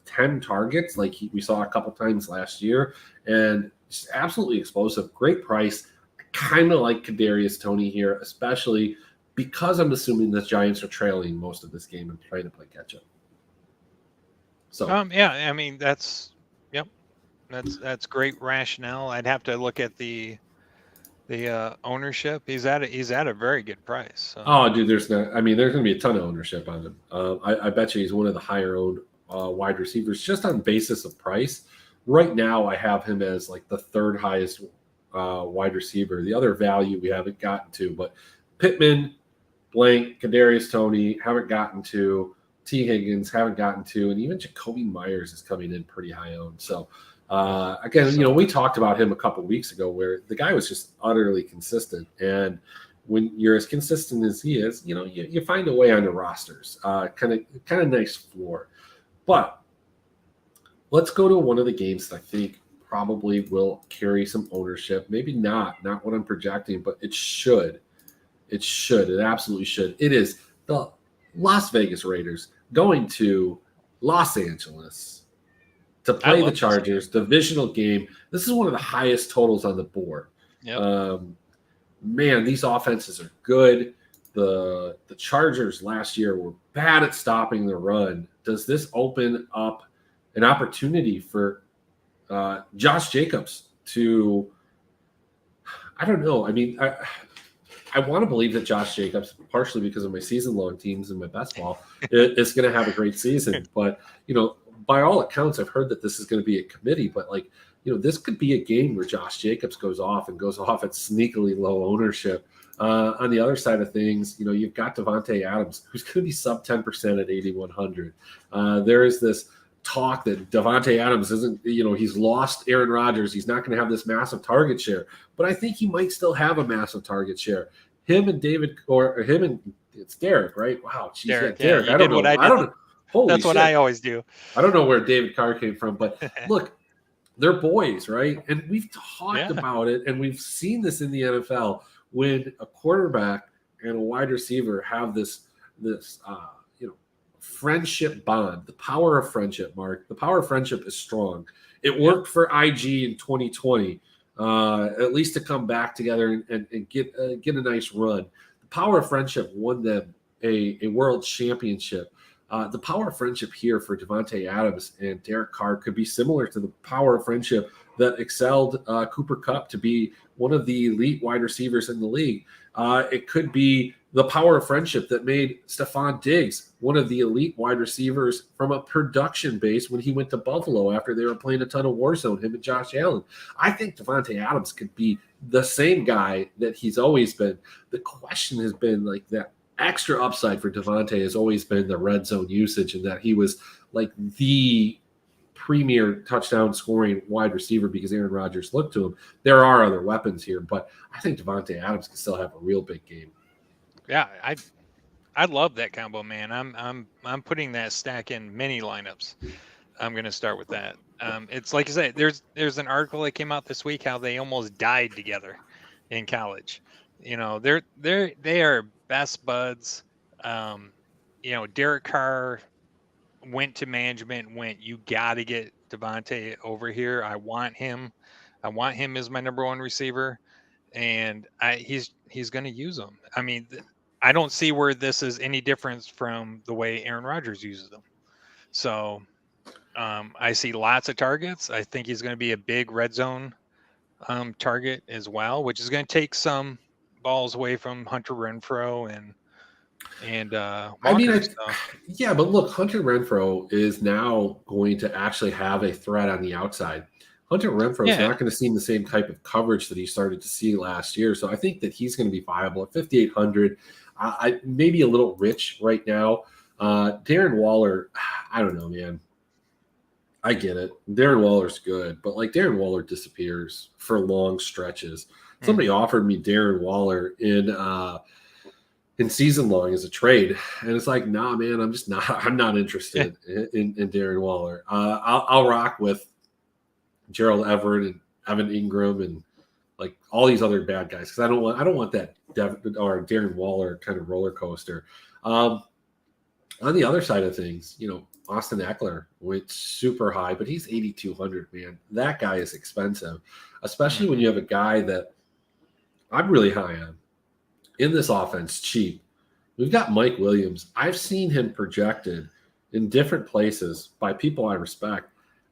10 targets, like we saw a couple times last year, and just absolutely explosive, great price. Kind of like Kadarius Toney here, especially because I'm assuming the Giants are trailing most of this game and trying to play catch up. So yeah, I mean that's great rationale. I'd have to look at the ownership. He's at a very good price. So. Oh, dude, there's going to be a ton of ownership on him. I bet you he's one of the higher owned wide receivers just on basis of price. Right now, I have him as like the third highest wide receiver. The other value we haven't gotten to, but Pittman, blank, Kadarius Toney haven't gotten to. T. Higgins haven't gotten to, and even Jacoby Myers is coming in pretty high owned. So again, we talked about him a couple weeks ago where the guy was just utterly consistent. And when you're as consistent as he is, you find a way on the rosters. Kind of nice floor. But let's go to one of the games that I think probably will carry some ownership. Maybe not what I'm projecting, but it should. It should. It absolutely should. It is the Las Vegas Raiders going to Los Angeles to play the Chargers, divisional game. This is one of the highest totals on the board. Yep. Man, these offenses are good. The Chargers last year were bad at stopping the run. Does this open up an opportunity for Josh Jacobs to – I don't know. I mean, I want to believe that Josh Jacobs, partially because of my season-long teams and my best ball, is going to have a great season. But, by all accounts, I've heard that this is going to be a committee. But, this could be a game where Josh Jacobs goes off at sneakily low ownership. On the other side of things, you've got Davante Adams, who's going to be sub 10% at 8,100. There is this talk that Davante Adams isn't, he's lost Aaron Rodgers. He's not going to have this massive target share, but I think he might still have a massive target share. Him and it's Derek, right? Wow. Geez, Derek. Derek. Yeah, I don't know. Holy That's shit. what I always do. I don't know where David Carr came from, but look, they're boys, right? And we've talked about it, and we've seen this in the NFL when a quarterback and a wide receiver have this friendship bond, the power of friendship, Mark. The power of friendship is strong. It worked for IG in 2020, at least to come back together and get a nice run. The power of friendship won them a world championship. The power of friendship here for Davante Adams and Derek Carr could be similar to the power of friendship that excelled Cooper Kupp to be one of the elite wide receivers in the league. It could be the power of friendship that made Stephon Diggs one of the elite wide receivers from a production base when he went to Buffalo after they were playing a ton of Warzone, him and Josh Allen. I think Davante Adams could be the same guy that he's always been. The question has been like that extra upside for Davante has always been the red zone usage, and that he was like the premier touchdown scoring wide receiver because Aaron Rodgers looked to him. There are other weapons here, but I think Davante Adams can still have a real big game. Yeah, I love that combo, man. I'm putting that stack in many lineups. I'm going to start with that. It's like you said, there's an article that came out this week how they almost died together in college. They are best buds. Derek Carr went to management and went, you got to get Davante over here. I want him as my number one receiver, and he's going to use him. I mean, I don't see where this is any difference from the way Aaron Rodgers uses them. So I see lots of targets. I think he's going to be a big red zone target as well, which is going to take some balls away from Hunter Renfrow and I mean, Walker. So yeah, but look, Hunter Renfrow is now going to actually have a threat on the outside. Hunter Renfrow is yeah, not going to see the same type of coverage that he started to see last year. So I think that he's going to be viable at 5,800. I maybe a little rich right now. Darren Waller, I don't know, man. I get it. Darren Waller's good, but like Darren Waller disappears for long stretches. Somebody offered me Darren Waller in season long as a trade, and it's like, nah, man, I'm not interested in Darren Waller. I'll rock with Gerald Everett and Evan Ingram and like all these other bad guys because I don't want that Darren Waller kind of roller coaster. On the other side of things, Austin Eckler went super high, but he's 8,200, man. That guy is expensive, especially when you have a guy that I'm really high on in this offense, cheap. We've got Mike Williams. I've seen him projected in different places by people I respect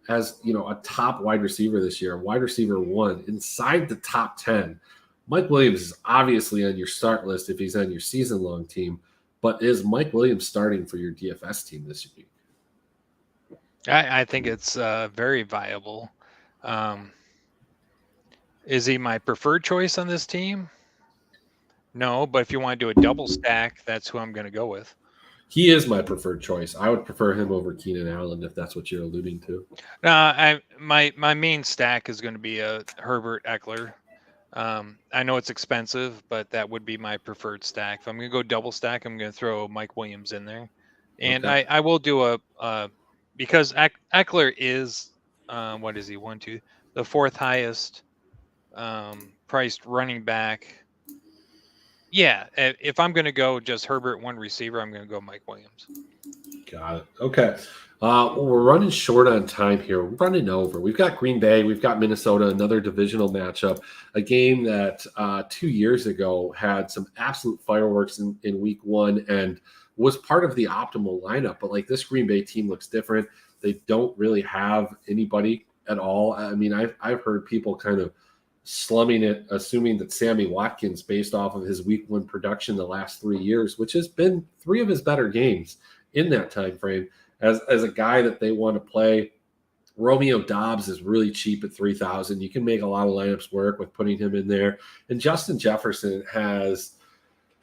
as, a top wide receiver this year, wide receiver 1 inside the top 10. Mike Williams is obviously on your start list if he's on your season-long team, but is Mike Williams starting for your DFS team this week? I think it's very viable. Is he my preferred choice on this team? No, but if you want to do a double stack, that's who I'm going to go with. He is my preferred choice. I would prefer him over Keenan Allen if that's what you're alluding to. My main stack is going to be a Herbert Eckler. I know it's expensive, but that would be my preferred stack. If I'm going to go double stack, I'm going to throw Mike Williams in there. And okay. I will do because Eckler is, what is he, the fourth highest priced running back. Yeah, if I'm going to go just Herbert, one receiver, I'm going to go Mike Williams. Got it. Okay. Well, we're running short on time here. We're running over. We've got Green Bay. We've got Minnesota, another divisional matchup, a game that 2 years ago had some absolute fireworks in week 1 and was part of the optimal lineup. But like this Green Bay team looks different. They don't really have anybody at all. I mean, I've heard people kind of slumming it, assuming that Sammy Watkins, based off of his week 1 production the last 3 years, which has been 3 of his better games in that time frame, as a guy that they want to play. Romeo Doubs is really cheap at 3,000. You can make a lot of lineups work with putting him in there. And Justin Jefferson has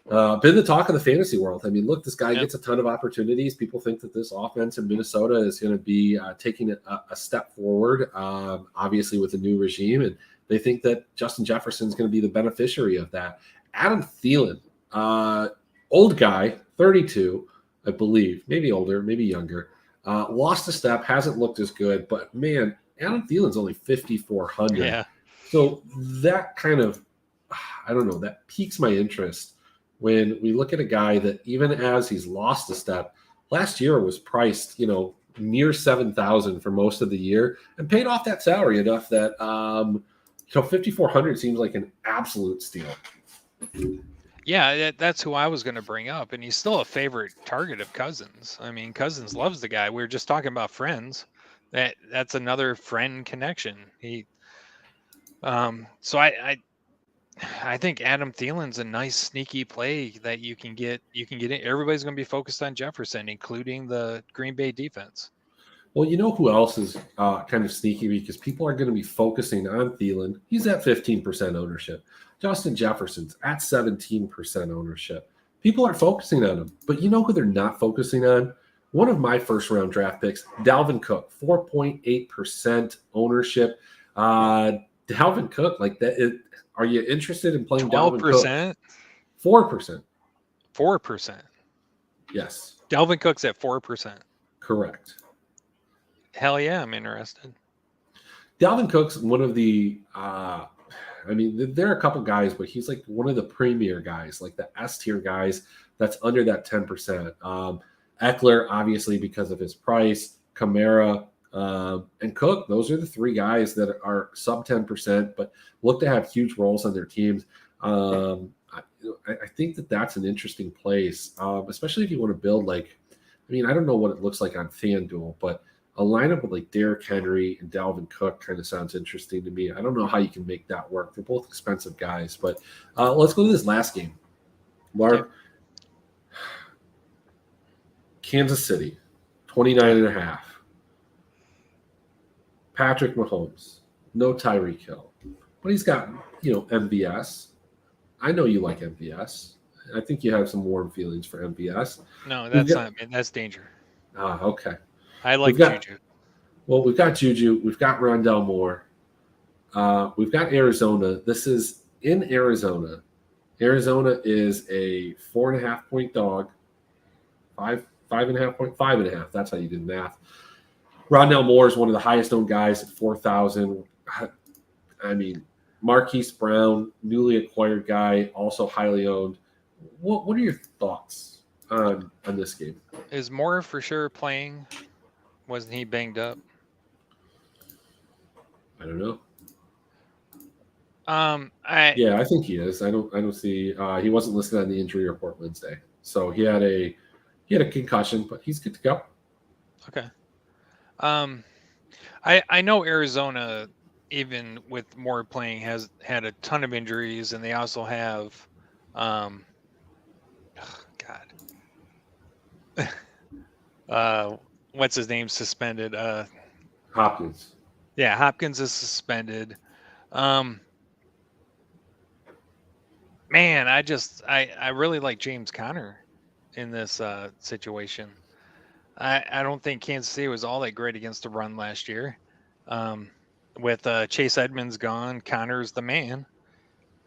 been the talk of the fantasy world. I mean, look, this guy gets a ton of opportunities. People think that this offense in Minnesota is going to be taking a step forward, obviously with a new regime, and they think that Justin Jefferson is going to be the beneficiary of that. Adam Thielen, old guy, 32, I believe, maybe older, maybe younger, lost a step, hasn't looked as good, but man, Adam Thielen's only 5,400. Yeah. So that kind of, I don't know, that piques my interest when we look at a guy that even as he's lost a step, last year was priced, near 7,000 for most of the year and paid off that salary enough that, 5,400 seems like an absolute steal. Yeah, that's who I was going to bring up, and he's still a favorite target of Cousins. I mean, Cousins loves the guy. We were just talking about friends. That's another friend connection. So I think Adam Thielen's a nice sneaky play that you can get in. Everybody's going to be focused on Jefferson, including the Green Bay defense. Well, you know who else is kind of sneaky because people are going to be focusing on Thielen. He's at 15% ownership. Justin Jefferson's at 17% ownership. People are focusing on him. But you know who they're not focusing on? One of my first-round draft picks, Dalvin Cook, 4.8% ownership. Dalvin Cook, like that. Are you interested in playing 12%? Dalvin Cook? 4%. 4%. Yes. Dalvin Cook's at 4%. Correct. Hell yeah, I'm interested. Dalvin Cook's one of the there are a couple guys, but he's like one of the premier guys, like the S tier guys that's under that 10%. Eckler, obviously, because of his price, Kamara, and Cook, those are the 3 guys that are sub 10%, but look to have huge roles on their teams. I think that's an interesting place, especially if you want to build like, I mean, I don't know what it looks like on FanDuel, but a lineup with like Derrick Henry and Dalvin Cook kind of sounds interesting to me. I don't know how you can make that work. They're both expensive guys, but let's go to this last game. Mark, Okay. Kansas City, 29.5. Patrick Mahomes, no Tyreek Hill, but he's got, MVS. I know you like MVS. I think you have some warm feelings for MVS. No, that's danger. Okay. I like Juju. Well, we've got Juju. We've got Rondell Moore. We've got Arizona. This is in Arizona. Arizona is a 4.5-point dog. 5.5 point, 5.5. That's how you do the math. Rondell Moore is one of the highest owned guys at 4,000. I mean, Marquise Brown, newly acquired guy, also highly owned. What are your thoughts on this game? Is Moore for sure playing? Wasn't he banged up? I don't know. I think he is. I don't see. He wasn't listed on the injury report Wednesday, so he had a concussion, but he's good to go. Okay. I know Arizona, even with Moore playing, has had a ton of injuries, and they also have, what's his name suspended? Hopkins. Yeah, Hopkins is suspended. Man, I really like James Conner in this situation. I don't think Kansas City was all that great against the run last year. With Chase Edmonds gone, Conner's the man.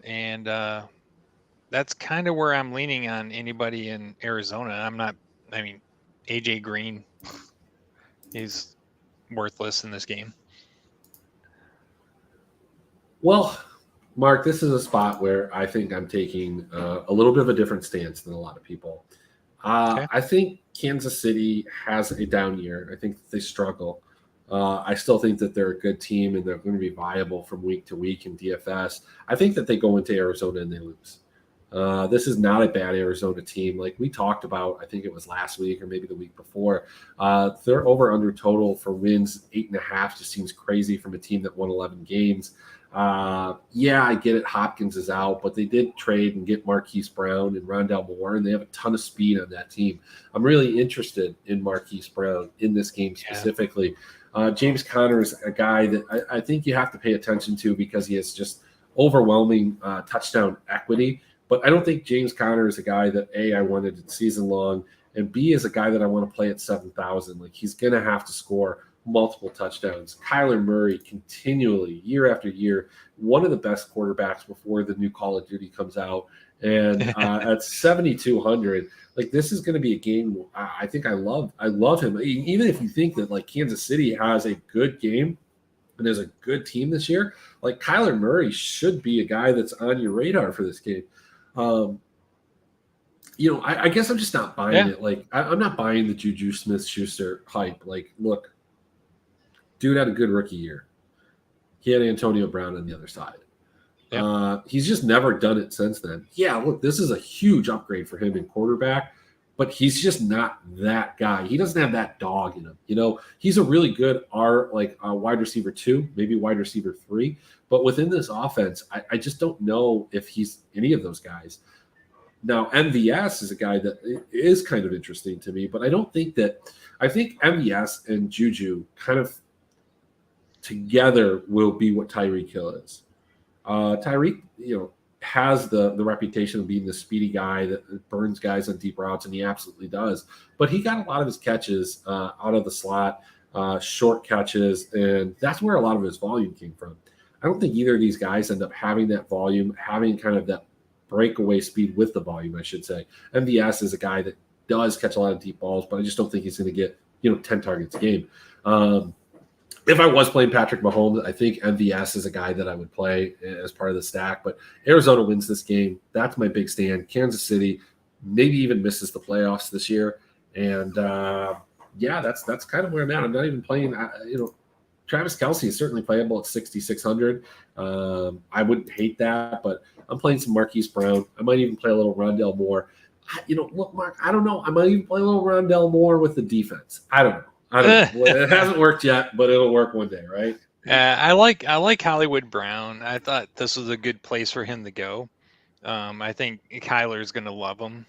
And that's kind of where I'm leaning on anybody in Arizona. AJ Green, he's worthless in this game. Well, Mark, this is a spot where I think I'm taking a little bit of a different stance than a lot of people. Okay. I think Kansas City has a down year. I think that they struggle. I still think that they're a good team and they're going to be viable from week to week in DFS. I think that they go into Arizona and they lose. This is not a bad Arizona team. Like we talked about, I think it was last week or maybe the week before. Their over-under total for wins 8.5 just seems crazy from a team that won 11 games. I get it. Hopkins is out, but they did trade and get Marquise Brown and Rondell Moore, and they have a ton of speed on that team. I'm really interested in Marquise Brown in this game specifically. James Conner is a guy that I think you have to pay attention to because he has just overwhelming touchdown equity. But I don't think James Conner is a guy that, A, I wanted season long, and B, is a guy that I want to play at 7,000. Like, he's going to have to score multiple touchdowns. Kyler Murray continually, year after year, one of the best quarterbacks before the new Call of Duty comes out. And at 7,200, like, this is going to be a game I think I love him. Even if you think that, like, Kansas City has a good game and there's a good team this year, like, Kyler Murray should be a guy that's on your radar for this game. I guess I'm just not buying it. Like, I'm not buying the Juju Smith-Schuster hype. Like, look, dude had a good rookie year. He had Antonio Brown on the other side. Yep. He's just never done it since then. Yeah, look, this is a huge upgrade for him in quarterback, but he's just not that guy. He doesn't have that dog in him. He's a really good wide receiver 2, maybe wide receiver 3. But within this offense, I just don't know if he's any of those guys. Now, MVS is a guy that is kind of interesting to me, but I think MVS and Juju kind of together will be what Tyreek Hill is. Tyreek, has the reputation of being the speedy guy that burns guys on deep routes, and he absolutely does. But he got a lot of his catches out of the slot, short catches, and that's where a lot of his volume came from. I don't think either of these guys end up having that volume, having kind of that breakaway speed with the volume, I should say. MVS is a guy that does catch a lot of deep balls, but I just don't think he's going to get 10 targets a game. If I was playing Patrick Mahomes, I think MVS is a guy that I would play as part of the stack. But Arizona wins this game. That's my big stand. Kansas City maybe even misses the playoffs this year. And, that's kind of where I'm at. I'm not even playing, Travis Kelce is certainly playable at 6,600. I wouldn't hate that, but I'm playing some Marquise Brown. I might even play a little Rondell Moore. Look, Mark, I don't know. I might even play a little Rondell Moore with the defense. I don't know. Well, it hasn't worked yet, but it'll work one day, right? I like Hollywood Brown. I thought this was a good place for him to go. I think Kyler's going to love him.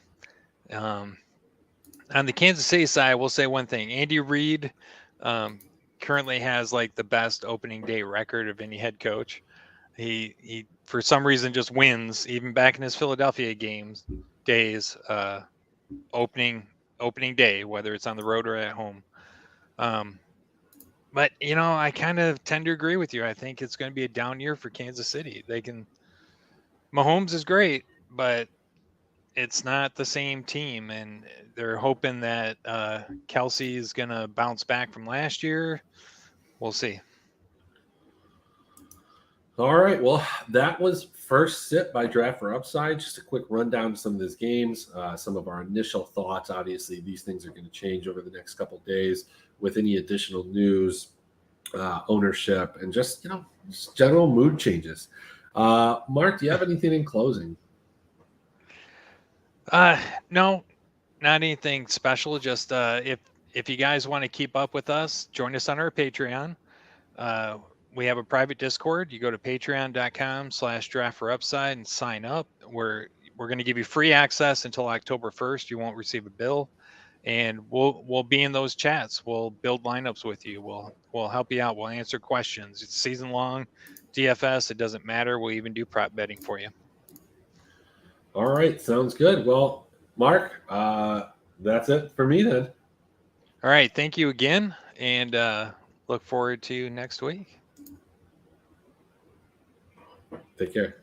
On the Kansas City side, I will say one thing. Andy Reid currently has like the best opening day record of any head coach. He for some reason just wins, even back in his Philadelphia days, opening day, whether it's on the road or at home. But I kind of tend to agree with you. I think it's going to be a down year for Kansas City. Mahomes is great, but it's not the same team, and they're hoping that Kelsey is going to bounce back from last year. We'll see. All right. Well, that was First Sip by Draft for Upside. Just a quick rundown of some of these games, some of our initial thoughts. Obviously, these things are going to change over the next couple of days with any additional news, ownership, and just general mood changes. Mark, do you have anything in closing? No, not anything special. Just if you guys want to keep up with us, join us on our Patreon. We have a private Discord. You go to patreon.com/draftforupside and sign up. We're going to give you free access until October 1st. You won't receive a bill, and we'll be in those chats. We'll build lineups with you. We'll help you out. We'll answer questions. It's season long DFS. It doesn't matter. We'll even do prop betting for you. All right, sounds good. Well, Mark, that's it for me then. All right, thank you again, and look forward to next week. Take care.